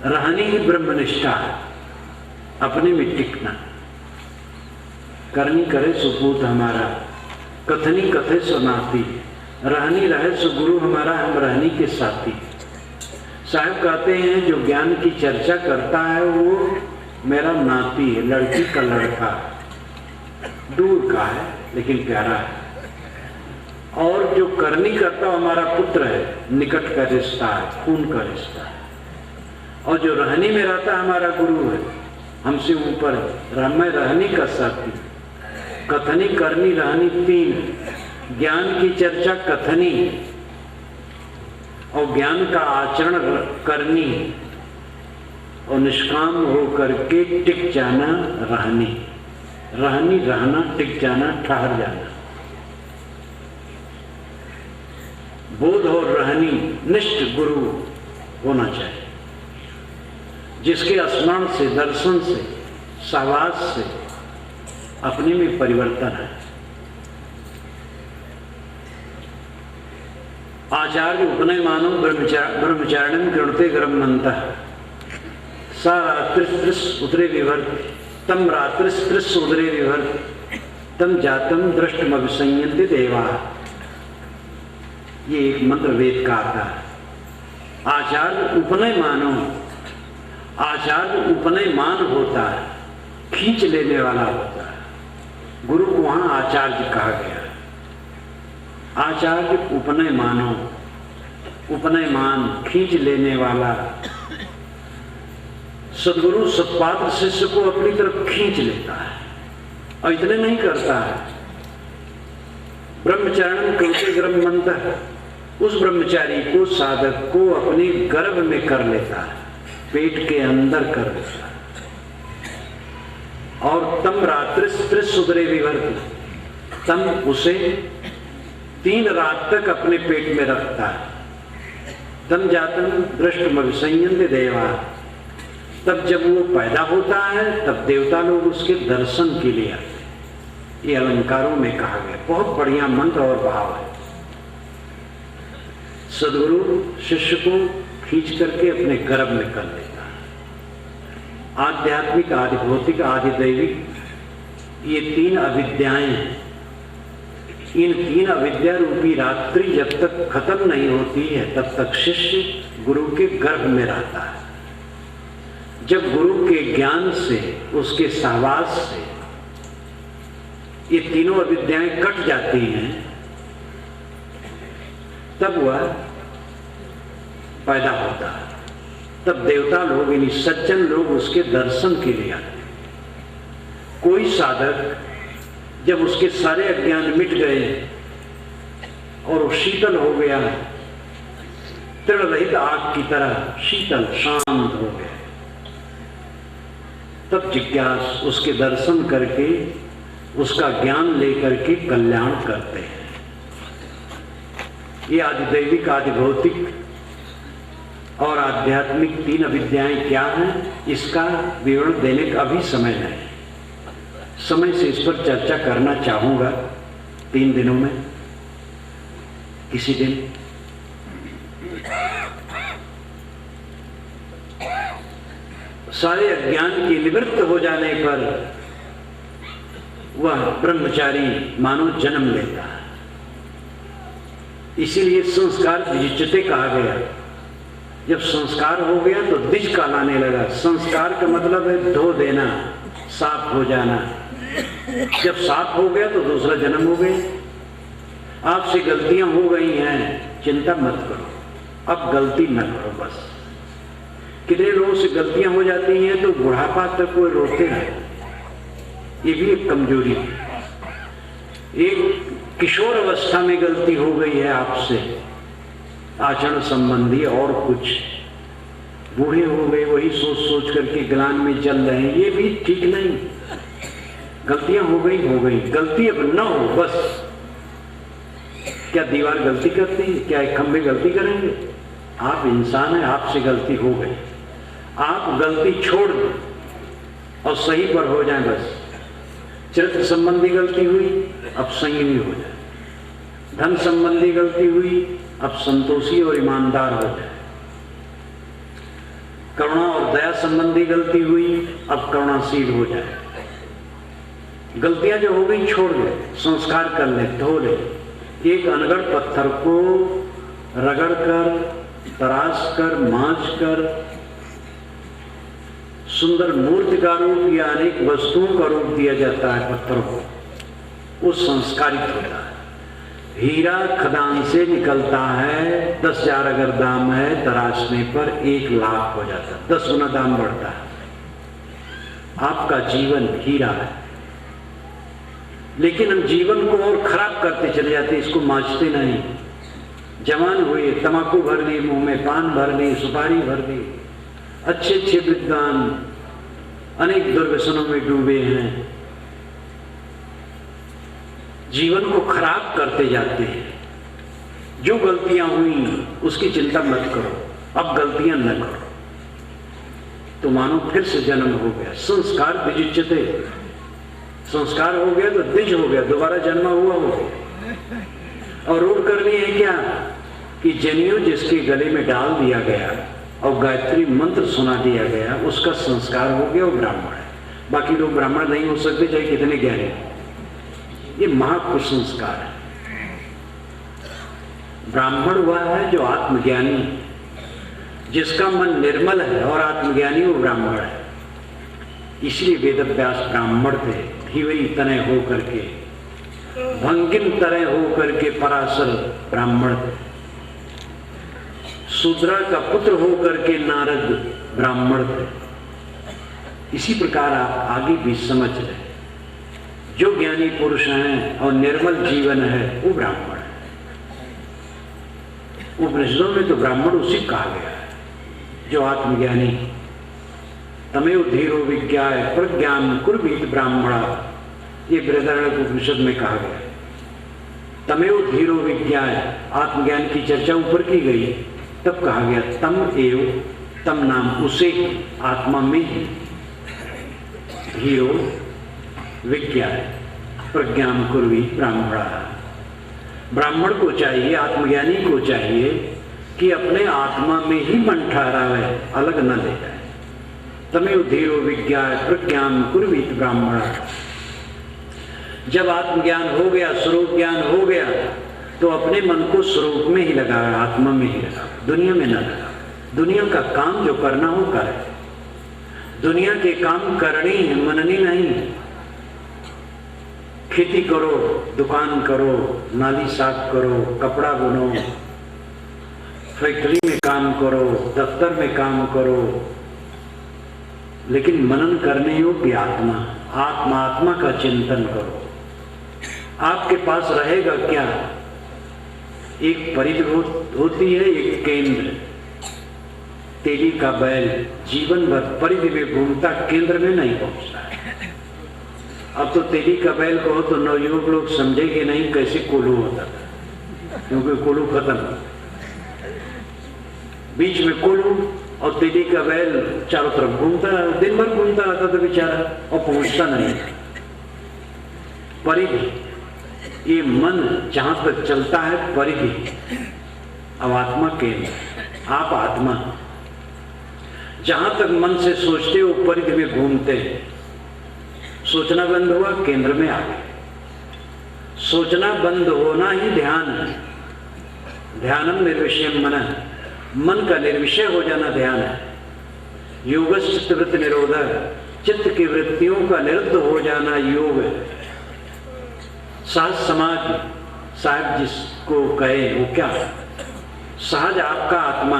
[SPEAKER 1] रहनी ही ब्रह्मनिष्ठा है, अपने में टिकना। करनी करे सुपूत हमारा, कथनी कथे सुनाती, रहनी रहे सो गुरु हमारा, हम रहनी के साथी। साहब कहते हैं जो ज्ञान की चर्चा करता है वो मेरा नाती है, लड़की का लड़का, दूर का है लेकिन प्यारा है। और जो करनी करता हमारा पुत्र है, निकट का रिश्ता है, खून का रिश्ता है। और जो रहनी में रहता हमारा गुरु है, हमसे ऊपर है। मैं रहनी का साथी, कथनी करनी रहनी तीन। ज्ञान की चर्चा कथनी और ज्ञान का आचरण करनी और निष्काम होकर के टिक जाना रहनी। रहनी रहना, टिक जाना, ठहर जाना। बोध और रहनी निष्ठ गुरु होना चाहिए, जिसके स्मरण से, दर्शन से, सहवास से अपने में परिवर्तन है। आचार्य उपनय मानो ब्रह्मचारिणीं गृणते ग्रह्मन्तः सा रात्रिस्त्रिस उदरे विभर्ति तम रात्रिस्त्रिस उदरे विभर्ति तम जातम दृष्टमभिसंयन्ति देवाः। ये एक मंत्र वेद का आता है। आचार्य उपनय मानो, आचार्य उपनय मान होता है, खींच लेने वाला होता है। गुरु को वहां आचार्य कहा गया। आचार्य उपनय मानो, उपनय मान, खींच लेने वाला। सदगुरु सत्पात्र शिष्य को अपनी तरफ खींच लेता है और इतने नहीं करता है। ब्रह्मचारिणीं गृणते ग्रह्मन्तः, उस ब्रह्मचारी को, साधक को अपने गर्भ में कर लेता है, पेट के अंदर कर लेता है। और तम रात्रिस्त्रिस उदरे विभर्ति, तम उसे 3 रात तक अपने पेट में रखता है। तम जातम दृष्टमभिसंयन्ति देवाः, तब जब वो पैदा होता है तब देवता लोग उसके दर्शन के लिए आते हैं। ये अलंकारों में कहा गया, बहुत बढ़िया मंत्र और भाव है। सदगुरु शिष्य को खींच करके अपने गर्भ में कर लेता है। आध्यात्मिक, आदि भौतिक, आदि दैविक, ये 3 अविद्याएं हैं। इन 3 अविद्या रूपी रात्रि जब तक खत्म नहीं होती है तब तक शिष्य गुरु के गर्भ में रहता है। जब गुरु के ज्ञान से, उसके सहवास से ये तीनों अविद्याएं कट जाती हैं, तब वह पैदा होता है। तब देवता लोग, यानी सज्जन लोग उसके दर्शन के लिए आते हैं। कोई साधक जब उसके सारे अज्ञान मिट गए और वो शीतल हो गया, तृण रहित आग की तरह शीतल शांत हो गया, तब जिज्ञास उसके दर्शन करके, उसका ज्ञान लेकर के कल्याण करते हैं। ये आदि दैविक, आदि भौतिक और आध्यात्मिक 3 अविद्याएं क्या हैं, इसका विवरण देने का अभी समय नहीं। समय से इस पर चर्चा करना चाहूंगा 3 दिनों में, किसी दिन। सारे अज्ञान के निवृत्त हो जाने पर वह ब्रह्मचारी मानव जन्म लेता है। इसीलिए संस्कार विजिच्यते कहा गया। जब संस्कार हो गया तो द्विज कहलाने लगा। संस्कार का मतलब है धो देना, साफ हो जाना। जब साफ हो गया तो दूसरा जन्म हो गया। आपसे गलतियां हो गई हैं, चिंता मत करो, अब गलती न करो बस। कितने लोगों से गलतियां हो जाती हैं तो बुढ़ापा तक कोई रोते हैं, ये भी एक कमजोरी है। एक किशोर अवस्था में गलती हो गई है आपसे, आचरण संबंधी और कुछ, बूढ़े हो गए वही सोच सोच करके ग्लान में चल रहे हैं, ये भी ठीक नहीं। गलतियां हो गई, गलती अब न हो बस। क्या दीवार गलती करती है? क्या एक खंभे गलती करेंगे? आप इंसान हैं, आपसे गलती हो गई, आप गलती छोड़ दो और सही पर हो जाए बस। चरित्र संबंधी गलती हुई, अब संयमी हो जाए। धन संबंधी गलती हुई, अब संतोषी और ईमानदार हो जाए। करुणा और दया संबंधी गलती हुई, अब करुणाशील हो जाए। गलतियां जो हो गई छोड़ दे, संस्कार कर ले, धो ले। एक अनगढ़ पत्थर को रगड़ कर, तराश कर, मांझ कर, सुंदर मूर्ति का रूप या अनेक वस्तुओं का रूप दिया जाता है पत्थरों को, वो संस्कारित होता है। हीरा खदान से निकलता है, 10,000 अगर दाम है, तराशने पर 1 लाख हो जाता है, 10 गुना दाम बढ़ता है। आपका जीवन हीरा है, लेकिन हम जीवन को और खराब करते चले जाते, इसको मांझते नहीं। जवान हुए, तंबाकू भर ली मुंह में, पान भर ली, सुपारी भर ली, अच्छे अच्छे विद्वान अनेक दुर्व्यसनों में डूबे हैं, जीवन को खराब करते जाते हैं। जो गलतियां हुई उसकी चिंता मत करो, अब गलतियां न करो, तो मानो फिर से जन्म हो गया। संस्कार विजिच्यते, संस्कार हो गया तो द्विज हो गया, दोबारा जन्म हुआ हो गया। और रूढ़ करनी है क्या कि जनेऊ जिसके गले में डाल दिया गया और गायत्री मंत्र सुना दिया गया, उसका संस्कार हो गया, वो ब्राह्मण है। बाकी लोग ब्राह्मण नहीं हो सकते चाहे कितने ज्ञानी। ये महाकुसंस्कार है। ब्राह्मण हुआ है जो आत्मज्ञानी, जिसका मन निर्मल है और आत्मज्ञानी वो ब्राह्मण है। इसलिए वेदव्यास ब्राह्मण थे, धीवरी तनय हो करके, भंगिम तरह हो करके पराशर ब्राह्मण थे, शूद्रा का पुत्र हो करके नारद ब्राह्मण थे। इसी प्रकार आप आगे भी समझ रहे, जो ज्ञानी पुरुष हैं और निर्मल जीवन है वो ब्राह्मण है। उपनिषदों में तो ब्राह्मण उसी कहा गया है जो आत्मज्ञानी। तमेव धीरो विज्ञाय प्रज्ञान कुर्वीत ब्राह्मणा, ये बृहदारण्यक उपनिषद में कहा गया। तमेव धीरो विज्ञाय, आत्मज्ञान की चर्चा ऊपर की गई, तब कहा गया तम एव, तम नाम उसे, आत्मा में ही, धीरो विज्ञाय प्रज्ञान कुर्वी ब्राह्मणा। ब्राह्मण को चाहिए, आत्मज्ञानी को चाहिए कि अपने आत्मा में ही मन ठहरावे, अलग न ले जाए। तमेव धीरो विज्ञाय प्रज्ञान कुर्वीत ब्राह्मणा। जब आत्मज्ञान हो गया, स्वरूप ज्ञान हो गया, तो अपने मन को स्वरूप में ही लगा, आत्मा में ही लगा, दुनिया में न लगा। दुनिया का काम जो करना हो करे, दुनिया के काम करनी है, मननी नहीं। खेती करो, दुकान करो, नाली साफ करो, कपड़ा बुनो, फैक्ट्री में काम करो, दफ्तर में काम करो, लेकिन मनन करने योग्य आत्मा, आत्मा का चिंतन करो। आपके पास रहेगा क्या? एक परिधि होती है, एक केंद्र। तेली का बैल जीवन भर परिधि में घूमता, केंद्र में नहीं पहुंचता है। अब तो तेली का बैल कहो तो नवयुवक लोग समझेंगे नहीं कैसे कोल्हू होता था, क्योंकि कोल्हू खत्म, बीच में कोल्हू और तेली का बैल चारों तरफ घूमता, दिन भर घूमता रहता था बेचारा और पहुंचता नहीं। परिधि, ये मन जहां तक चलता है परिधि। अब आत्मा केंद्र, आप आत्मा, जहां तक मन से सोचते हो परिधि में घूमते हैं। सोचना बंद हुआ, केंद्र में आ गए। सोचना बंद होना ही ध्यान है। ध्यानम निर्विषयम मनः, मन का निर्विषय हो जाना ध्यान है। योगश्च वृत्ति निरोधः, चित्त की वृत्तियों का निरुद्ध हो जाना योग है। सहज समाधि, साहब जिसको कहे वो क्या? सहज आपका आत्मा,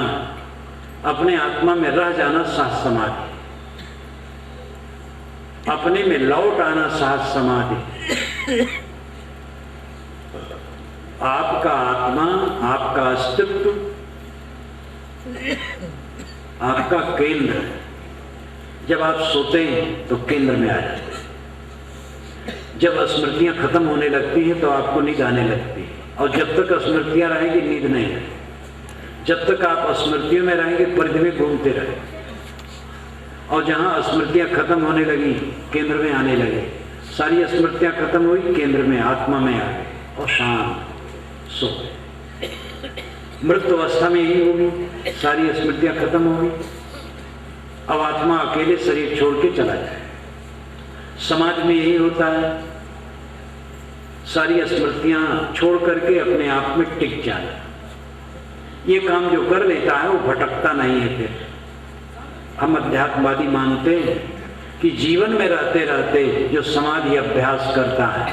[SPEAKER 1] अपने आत्मा में रह जाना सहज समाधि, अपने में लौट आना सहज समाधि। आपका आत्मा, आपका अस्तित्व, आपका केंद्र। जब आप सोते हैं तो केंद्र में आ जाते हैं। जब स्मृतियां खत्म होने लगती हैं तो आपको नींद आने लगती है, और जब तक स्मृतियां रहेंगी नींद नहीं है। जब तक आप स्मृतियों में रहेंगे परिधि में घूमते रहे, और जहां स्मृतियां खत्म होने लगी केंद्र में आने लगे। सारी स्मृतियां खत्म हुई, केंद्र में आत्मा में आ गए और शांत सो गए। मृत्यु अवस्था में यही होगी, सारी स्मृतियां खत्म होगी, अब आत्मा अकेले शरीर छोड़ के चला जाए। समाज में यही होता है, सारी स्मृतियां छोड़ करके अपने आप में टिक जाना। ये काम जो कर लेता है वो भटकता नहीं है। फिर हम अध्यात्मवादी मानते हैं कि जीवन में रहते रहते जो समाधि अभ्यास करता है,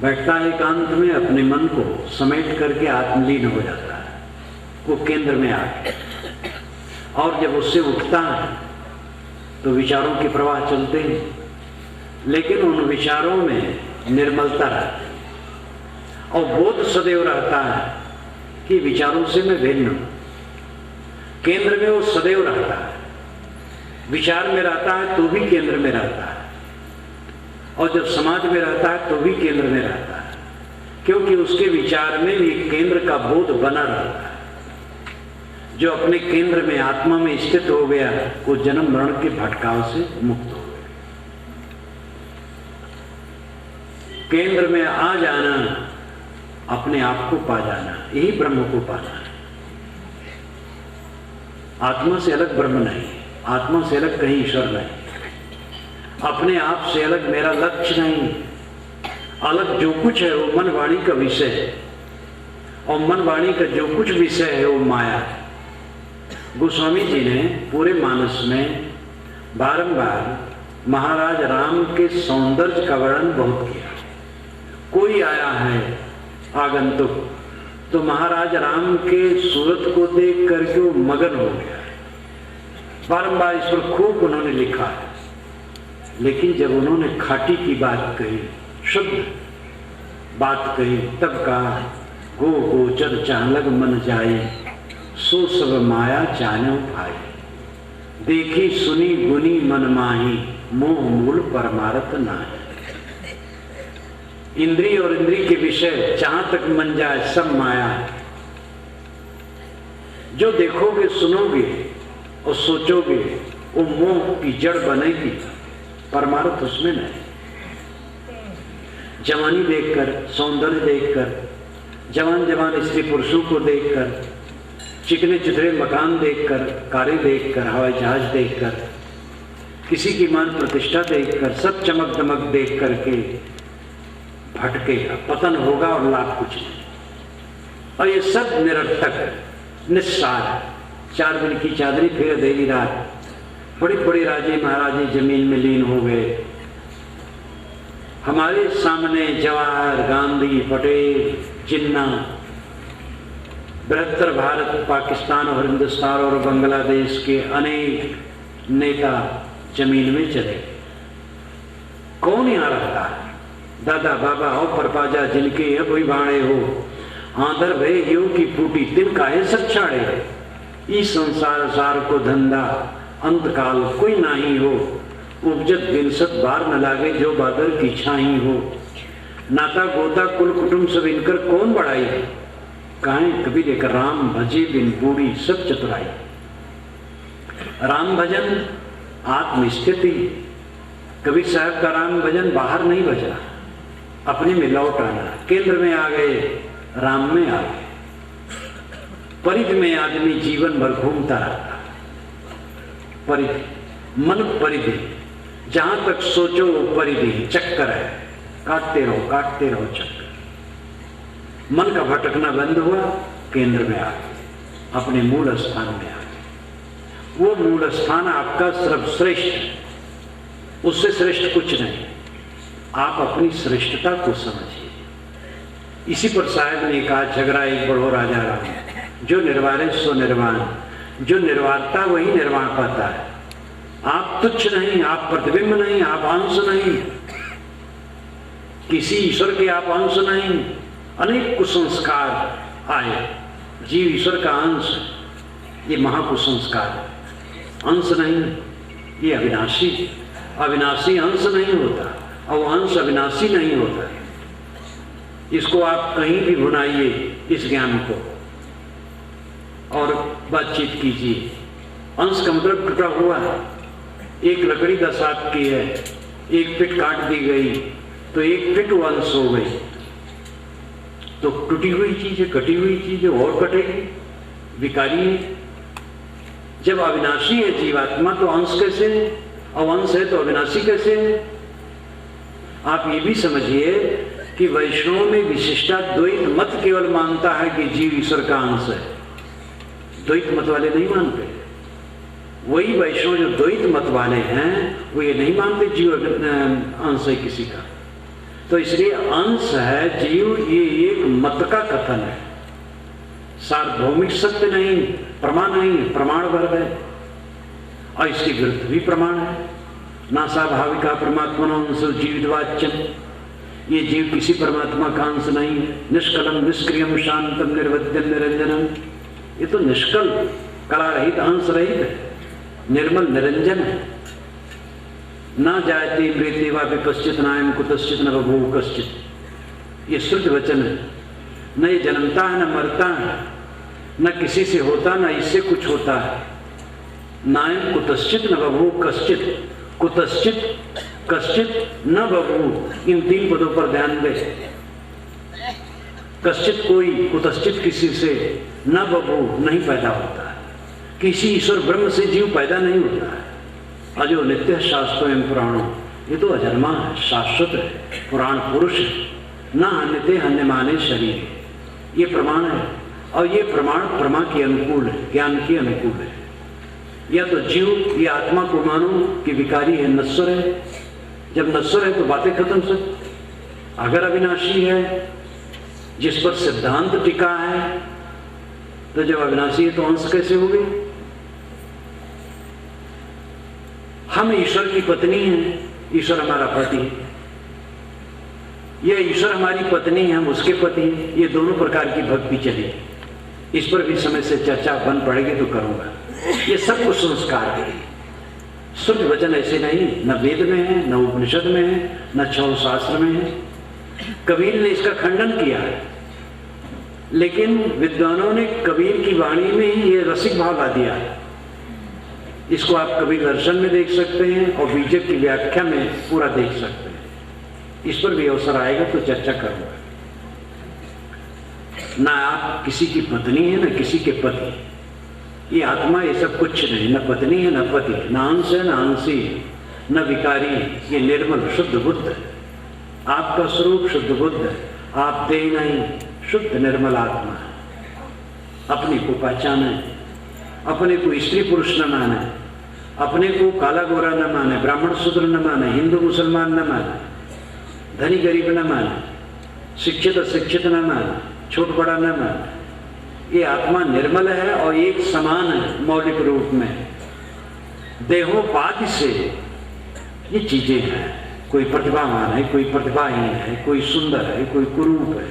[SPEAKER 1] बैठता है एकांत में, अपने मन को समेट करके आत्मलीन हो जाता है, वो केंद्र में आके, और जब उससे उठता है तो विचारों के प्रवाह चलते हैं, लेकिन उन विचारों में निर्मलता रहती है और बोध सदैव रहता है कि विचारों से मैं भिन्न हूं। केंद्र में वो सदैव रहता है, विचार में रहता है तो भी केंद्र में रहता है, और जब समाज में रहता है तो भी केंद्र में रहता है, क्योंकि उसके विचार में भी केंद्र का बोध बना रहता है। जो अपने केंद्र में आत्मा में स्थित हो गया वो जन्म मरण के भटकाव से मुक्त हो गया। केंद्र में आ जाना, अपने आप को पा जाना, यही ब्रह्म को पाना है। आत्मा से अलग ब्रह्म नहीं, आत्मा से अलग कहीं ईश्वर नहीं, अपने आप से अलग मेरा लक्ष्य नहीं। अलग जो कुछ है वो मन वाणी का विषय है, और मन वाणी का जो कुछ विषय है वो माया है। गोस्वामी जी ने पूरे मानस में बारंबार महाराज राम के सौंदर्य का वर्णन बहुत किया। कोई आया है आगंतुक तो महाराज राम के सूरत को देख करके वो मगन हो गया। बारंबार इस पर खूब उन्होंने लिखा है, लेकिन जब उन्होंने खाटी की बात कही, शुद्ध बात कही, तब कहा गो गोचर चालक मन जाए, सो सब माया जाने भाई, देखी सुनी गुनी मन माही, मोह मूल परमारथ नाहि। इंद्रिय और इंद्रिय के विषय जहां तक मन जाए सब माया है। जो देखोगे सुनोगे और सोचोगे वो मोह की जड़ बनेगी, परमार्थ उसमें नहीं। जवानी देखकर, सौंदर्य देखकर, जवान जवान स्त्री पुरुषों को देखकर, चिकने चिथड़े मकान देखकर, कारें देखकर, हवाई जहाज देखकर, किसी की मान प्रतिष्ठा देखकर, सब चमक दमक देख करके भटकेगा, पतन होगा और लाभ कुछ नहीं। और ये सब निरर्थक, निस्सार। 4 दिन की चादरी फिर अंधेरी रात, बड़ी बड़ी राजे महाराजे जमीन में लीन हो गए। हमारे सामने जवाहर, गांधी, पटेल, जिन्ना, बृहत्तर भारत, पाकिस्तान और हिंदुस्तान और बांग्लादेश के अनेक नेता जमीन में चले। कौन यहाँ रहता है? दादा बाबा हो परपाजा जिनके अब भाणे हो, आंधर भय यो की फूटी तिनका है सच्छाड़े। इस संसार सार को धंधा अंतकाल कोई नाही हो, उपजत विंसत बार न लागे जो बादल की छाई हो। नाता गोता कुल कुटुंब सब इनकर कौन बढ़ाई, कहें कभी लेकर राम भजे बिन बूढ़ी सब चतुराई। राम भजन आत्मस्थिति, कभी साहब का राम भजन बाहर नहीं बजा, अपने में लौट आना। केंद्र में आ गए, राम में आ गए। परिधि में आदमी जीवन भर घूमता रहता। परिधि, मन परिधि, जहां तक सोचो वो परिधि, चक्कर है, काटते रहो चक्कर। मन का भटकना बंद हुआ, केंद्र में आ गए, अपने मूल स्थान में आ गए। वो मूल स्थान आपका सर्वश्रेष्ठ, उससे श्रेष्ठ कुछ नहीं। आप अपनी श्रेष्ठता को समझिए। इसी पर साहब ने कहा, झगड़ा एक बढ़ो राजा राम, जो निर्वारे सो निर्वाण। जो निर्वारता वही निर्वाण पाता है। आप तुच्छ नहीं, आप प्रतिबिंब नहीं, आप अंश नहीं, किसी ईश्वर के आप अंश नहीं। अनेक कुसंस्कार आए, जीव ईश्वर का अंश, ये महाकुसंस्कार। अंश नहीं, ये अविनाशी। अविनाशी अंश नहीं होता और अंश अविनाशी नहीं होता। इसको आप कहीं भी भुनाइए, इस ज्ञान को, और बातचीत कीजिए। अंश का मतलब टूटा हुआ है। एक लकड़ी 10 हाथ की है, एक फिट काट दी गई तो 1 फिट अंश हो गई, तो टूटी हुई चीज है, कटी हुई चीज है, और कटेगी, विकारी है। जब अविनाशी है जीवात्मा तो अंश कैसे है, और अंश है तो अविनाशी कैसे है? आप ये भी समझिए कि वैष्णव में विशिष्टा द्वैत मत केवल मानता है कि जीव ईश्वर का अंश है। द्वैत मत वाले नहीं मानते। वही वैष्णव जो द्वैत मत वाले हैं वो ये नहीं मानते जीव अंश है किसी का। तो इसलिए अंश है जीव, ये एक मत का कथन है, सार्वभौमिक सत्य नहीं, प्रमाण नहीं, प्रमाण वर्ग है। और इसके विरुद्ध भी प्रमाण है, नासा भाविका परमात्मा अंश जीवितवाच्यम, ये जीव किसी परमात्मा का अंश नहीं है। निष्कलम निष्क्रियम शांतम निर्वध्यम निरंजनम, ये तो निष्कल कला रहित अंश रहित है, निर्मल निरंजन है। ना जायते प्रेते वा विपश्चित नायम कुतश्चित न बभूव कश्चित, ये शुद्ध वचन है। न ये जन्मता है न मरता है, न किसी से होता न इससे कुछ होता है। नायम कुतश्चित न बभूव कश्चित, कुतश्चित कश्चित न बभूव, इन तीन पदों पर ध्यान दे। कश्चित कोई, कुतश्चित किसी से, न बभूव नहीं पैदा होता है। किसी ईश्वर ब्रह्म से जीव पैदा नहीं होता है। अजो नित्य शास्त्रों एवं पुराणों, ये तो अजन्मा है, शाश्वत है, पुराण पुरुष है। न हन्यते हन्यमाने शरीर, ये प्रमाण है। और ये प्रमाण प्रमा के अनुकूल है, ज्ञान के अनुकूल है। या तो जीव ये आत्मा को मानो कि विकारी है, नश्वर है। जब नश्वर है तो बातें खत्म सब। अगर अविनाशी है जिस पर सिद्धांत टिका है, तो जब अविनाशी है तो अंश कैसे हो गई? हम ईश्वर की पत्नी हैं, ईश्वर हमारा पति है। यह ईश्वर हमारी पत्नी है, हम उसके पति हैं। ये दोनों प्रकार की भक्ति चली, इस पर भी समय से चर्चा बन पड़ेगी तो करूंगा। ये सब कुछ संस्कार है। शुद्ध वचन ऐसे नहीं, न वेद में है, न उपनिषद में है, न छह शास्त्र में है। कबीर ने इसका खंडन किया है, लेकिन विद्वानों ने कबीर की वाणी में ही ये रसिक भाव ला दिया है। इसको आप कबीर दर्शन में देख सकते हैं और बीजक की व्याख्या में पूरा देख सकते हैं। इस पर भी अवसर आएगा तो चर्चा करूंगा। ना आप किसी की पत्नी है, न किसी के पति। ये आत्मा ये सब कुछ नहीं, न पत्नी है, न पति, न अंश है, न अंशी, न विकारी। ये निर्मल शुद्ध बुद्ध है। आपका स्वरूप शुद्ध बुद्ध है। आप दे नहीं, शुद्ध निर्मल आत्मा है। अपने को पहचाने, अपने को स्त्री पुरुष न माने, अपने को काला गोरा न माने, ब्राह्मण शूद्र न माने, हिंदू मुसलमान न माने, धनी गरीब न माने, शिक्षित अशिक्षित न माने, छोट बड़ा न माने। ये आत्मा निर्मल है और एक समान है मौलिक रूप में। देहोपाधि से ये चीजें हैं, कोई प्रतिभावान है, कोई प्रतिभाहीन है, कोई सुंदर है, कोई कुरूप है,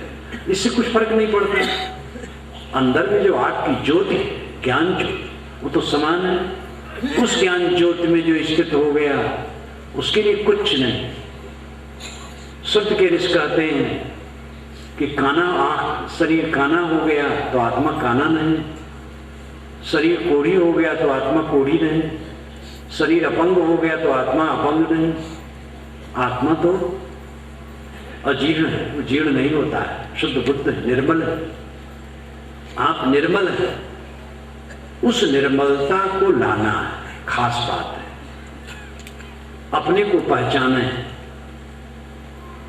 [SPEAKER 1] इससे कुछ फर्क नहीं पड़ता। अंदर में जो आग की ज्योति, ज्ञान ज्योति, वो तो समान है। उस ज्ञान ज्योति में जो स्थित हो गया उसके लिए कुछ नहीं। शुद्ध के ऋषि कहते हैं कि काना आंख, शरीर काना हो गया तो आत्मा काना नहीं, शरीर कोढ़ी हो गया तो आत्मा कोढ़ी नहीं, शरीर अपंग हो गया तो आत्मा अपंग नहीं। आत्मा तो अजीर्ण है, वो जीर्ण नहीं होता है। शुद्ध बुद्ध निर्मल है। आप निर्मल है, उस निर्मलता को लाना है, खास बात है। अपने को पहचाने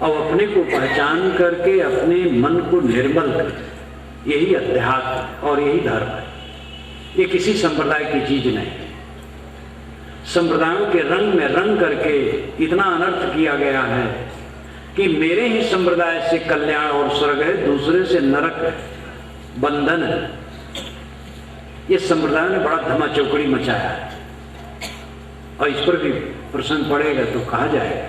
[SPEAKER 1] और अपने को पहचान करके अपने मन को निर्मल कर, यही अध्यात्म और यही धर्म है। ये किसी संप्रदाय की चीज नहीं है। संप्रदायों के रंग में रंग करके इतना अनर्थ किया गया है कि मेरे ही संप्रदाय से कल्याण और स्वर्ग है, दूसरे से नरक है, बंधन है। ये संप्रदाय ने बड़ा धमा चौकड़ी मचाया है और इस पर भी प्रसंग पड़ेगा तो कहा जाएगा।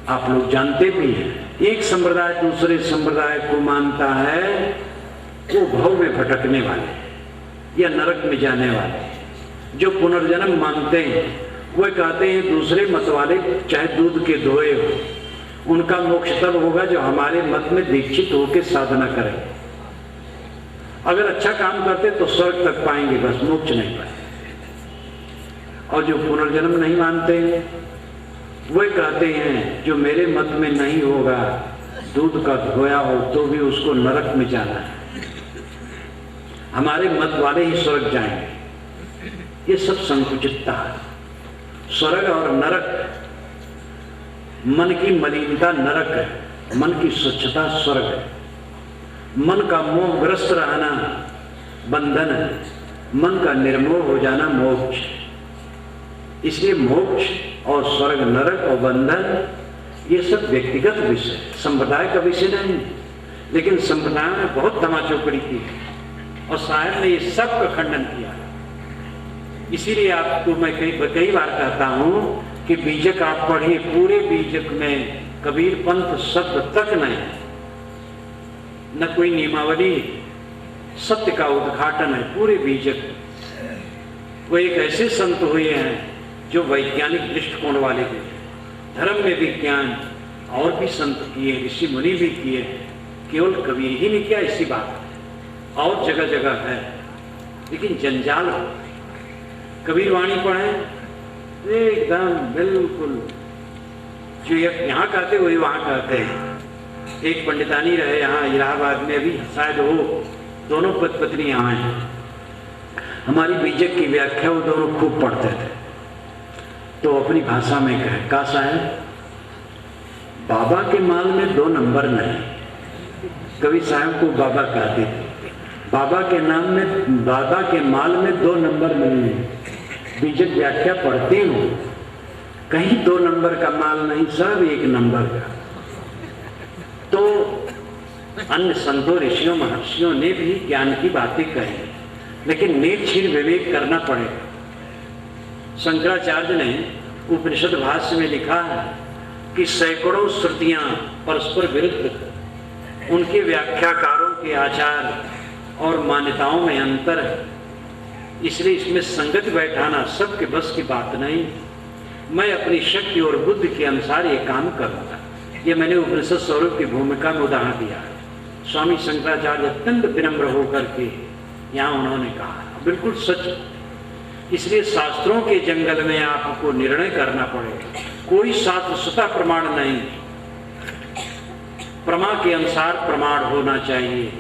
[SPEAKER 1] आप लोग जानते भी हैं, एक संप्रदाय दूसरे संप्रदाय को मानता है वो भव में भटकने वाले या नरक में जाने वाले। जो पुनर्जन्म मानते हैं वो कहते हैं दूसरे मत वाले चाहे दूध के धोए हो, उनका मोक्ष तब होगा जो हमारे मत में दीक्षित होकर साधना करें। अगर अच्छा काम करते तो स्वर्ग तक पाएंगे, बस मोक्ष नहीं पाएंगे। और जो पुनर्जन्म नहीं मानते हैं वो कहते हैं जो मेरे मत में नहीं होगा, दूध का धोया हो तो भी उसको नरक में जाना है, हमारे मत वाले ही स्वर्ग जाएंगे। ये सब संकुचितता है। स्वर्ग और नरक, मन की मलिनता नरक है, मन की स्वच्छता स्वर्ग है। मन का मोहग्रस्त रहना बंधन है, मन का निर्मोह हो जाना मोक्ष। इसलिए मोक्ष और स्वर्ग नरक और बंधन ये सब व्यक्तिगत विषय, संप्रदाय का विषय नहीं। लेकिन संप्रदाय ने बहुत धमाचौकड़ी की और साहब ने ये सब का खंडन किया। इसीलिए आपको मैं कई बार कहता हूं कि बीजक आप पढ़िए, पूरे बीजक में कबीर पंथ शब्द तक नहीं, न कोई नियमावली, सत्य का उद्घाटन है पूरे बीजक। वो एक ऐसे संत हुए हैं जो वैज्ञानिक दृष्टिकोण वाले हुए, धर्म में विज्ञान और भी संत किए, ऋषि मुनि भी किए, केवल कबीर ही नहीं किया इसी बात और जगह जगह है। लेकिन जंजाल हो, कबीर वाणी पढ़े एकदम बिल्कुल जो यहाँ कहते वही वहाँ कहते हैं। एक पंडितानी रहे यहाँ इलाहाबाद में, अभी शायद वो दोनों पत्नी यहाँ हैं। हमारी बीजक की व्याख्या वो दोनों खूब पढ़ते थे। तो अपनी भाषा में कहे, का साहब बाबा के माल में 2 नंबर नहीं। कवि साहब को बाबा कहते थे, बाबा के नाम में, बाबा के माल में 2 नंबर नहीं है। बीजक व्याख्या पढ़ती हूँ, कहीं 2 नंबर का माल नहीं, सब 1 नंबर का। तो अन्य संतों, ऋषियों, महर्षियों ने भी ज्ञान की बातें कही, लेकिन निर्छीर विवेक करना पड़ेगा। शंकराचार्य ने उपनिषद भाष्य में लिखा है कि सैकड़ों श्रुतियां परस्पर विरुद्ध, उनके व्याख्याकारों के आचार और मान्यताओं में अंतर है, इसलिए इसमें संगत बैठाना सबके बस की बात नहीं। मैं अपनी शक्ति और बुद्धि के अनुसार ये काम करूंगा। ये मैंने उपनिषद स्वरूप की भूमिका में उदाहरण दिया है। स्वामी शंकराचार्य अत्यंत विनम्र होकर के यहाँ उन्होंने कहा, बिल्कुल सच। इसलिए शास्त्रों के जंगल में आपको निर्णय करना पड़ेगा। कोई शास्त्र स्वतः प्रमाण नहीं, प्रमा के अनुसार प्रमाण होना चाहिए।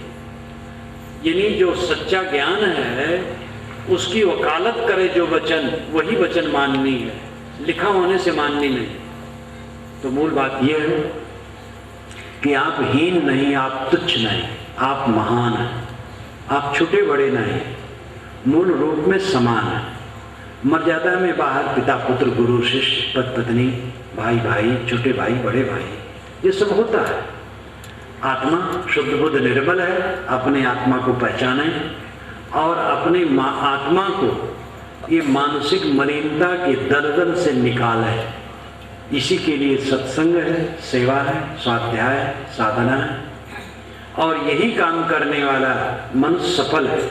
[SPEAKER 1] यानी जो सच्चा ज्ञान है उसकी वकालत करे जो वचन, वही वचन माननी है, लिखा होने से माननी नहीं। तो मूल बात यह है कि आप हीन नहीं, आप तुच्छ नहीं, आप महान हैं। आप छोटे बड़े नहीं, मूल रूप में समान है। मर्यादा में बाहर पिता पुत्र, गुरु शिष्य, पति पत्नी, भाई भाई, छोटे भाई, बड़े भाई, ये सब होता है। आत्मा शुद्ध बुद्ध निर्मल है, अपने आत्मा को पहचाने और अपने आत्मा को ये मानसिक मलिनता के दलदल से निकाले। इसी के लिए सत्संग है, सेवा है, स्वाध्याय है, साधना है, और यही काम करने वाला मनुष्य सफल है।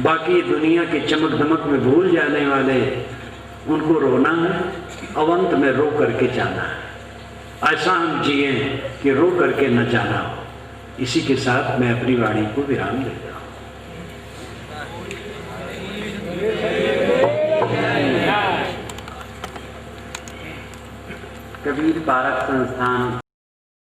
[SPEAKER 1] बाकी दुनिया के चमक धमक में भूल जाने वाले, उनको रोना है, अवंत में रो करके जाना है। ऐसा हम जिए कि रो करके न जाना हो। इसी के साथ मैं अपनी वाणी को विराम देता हूँ। कबीर बारक संस्थान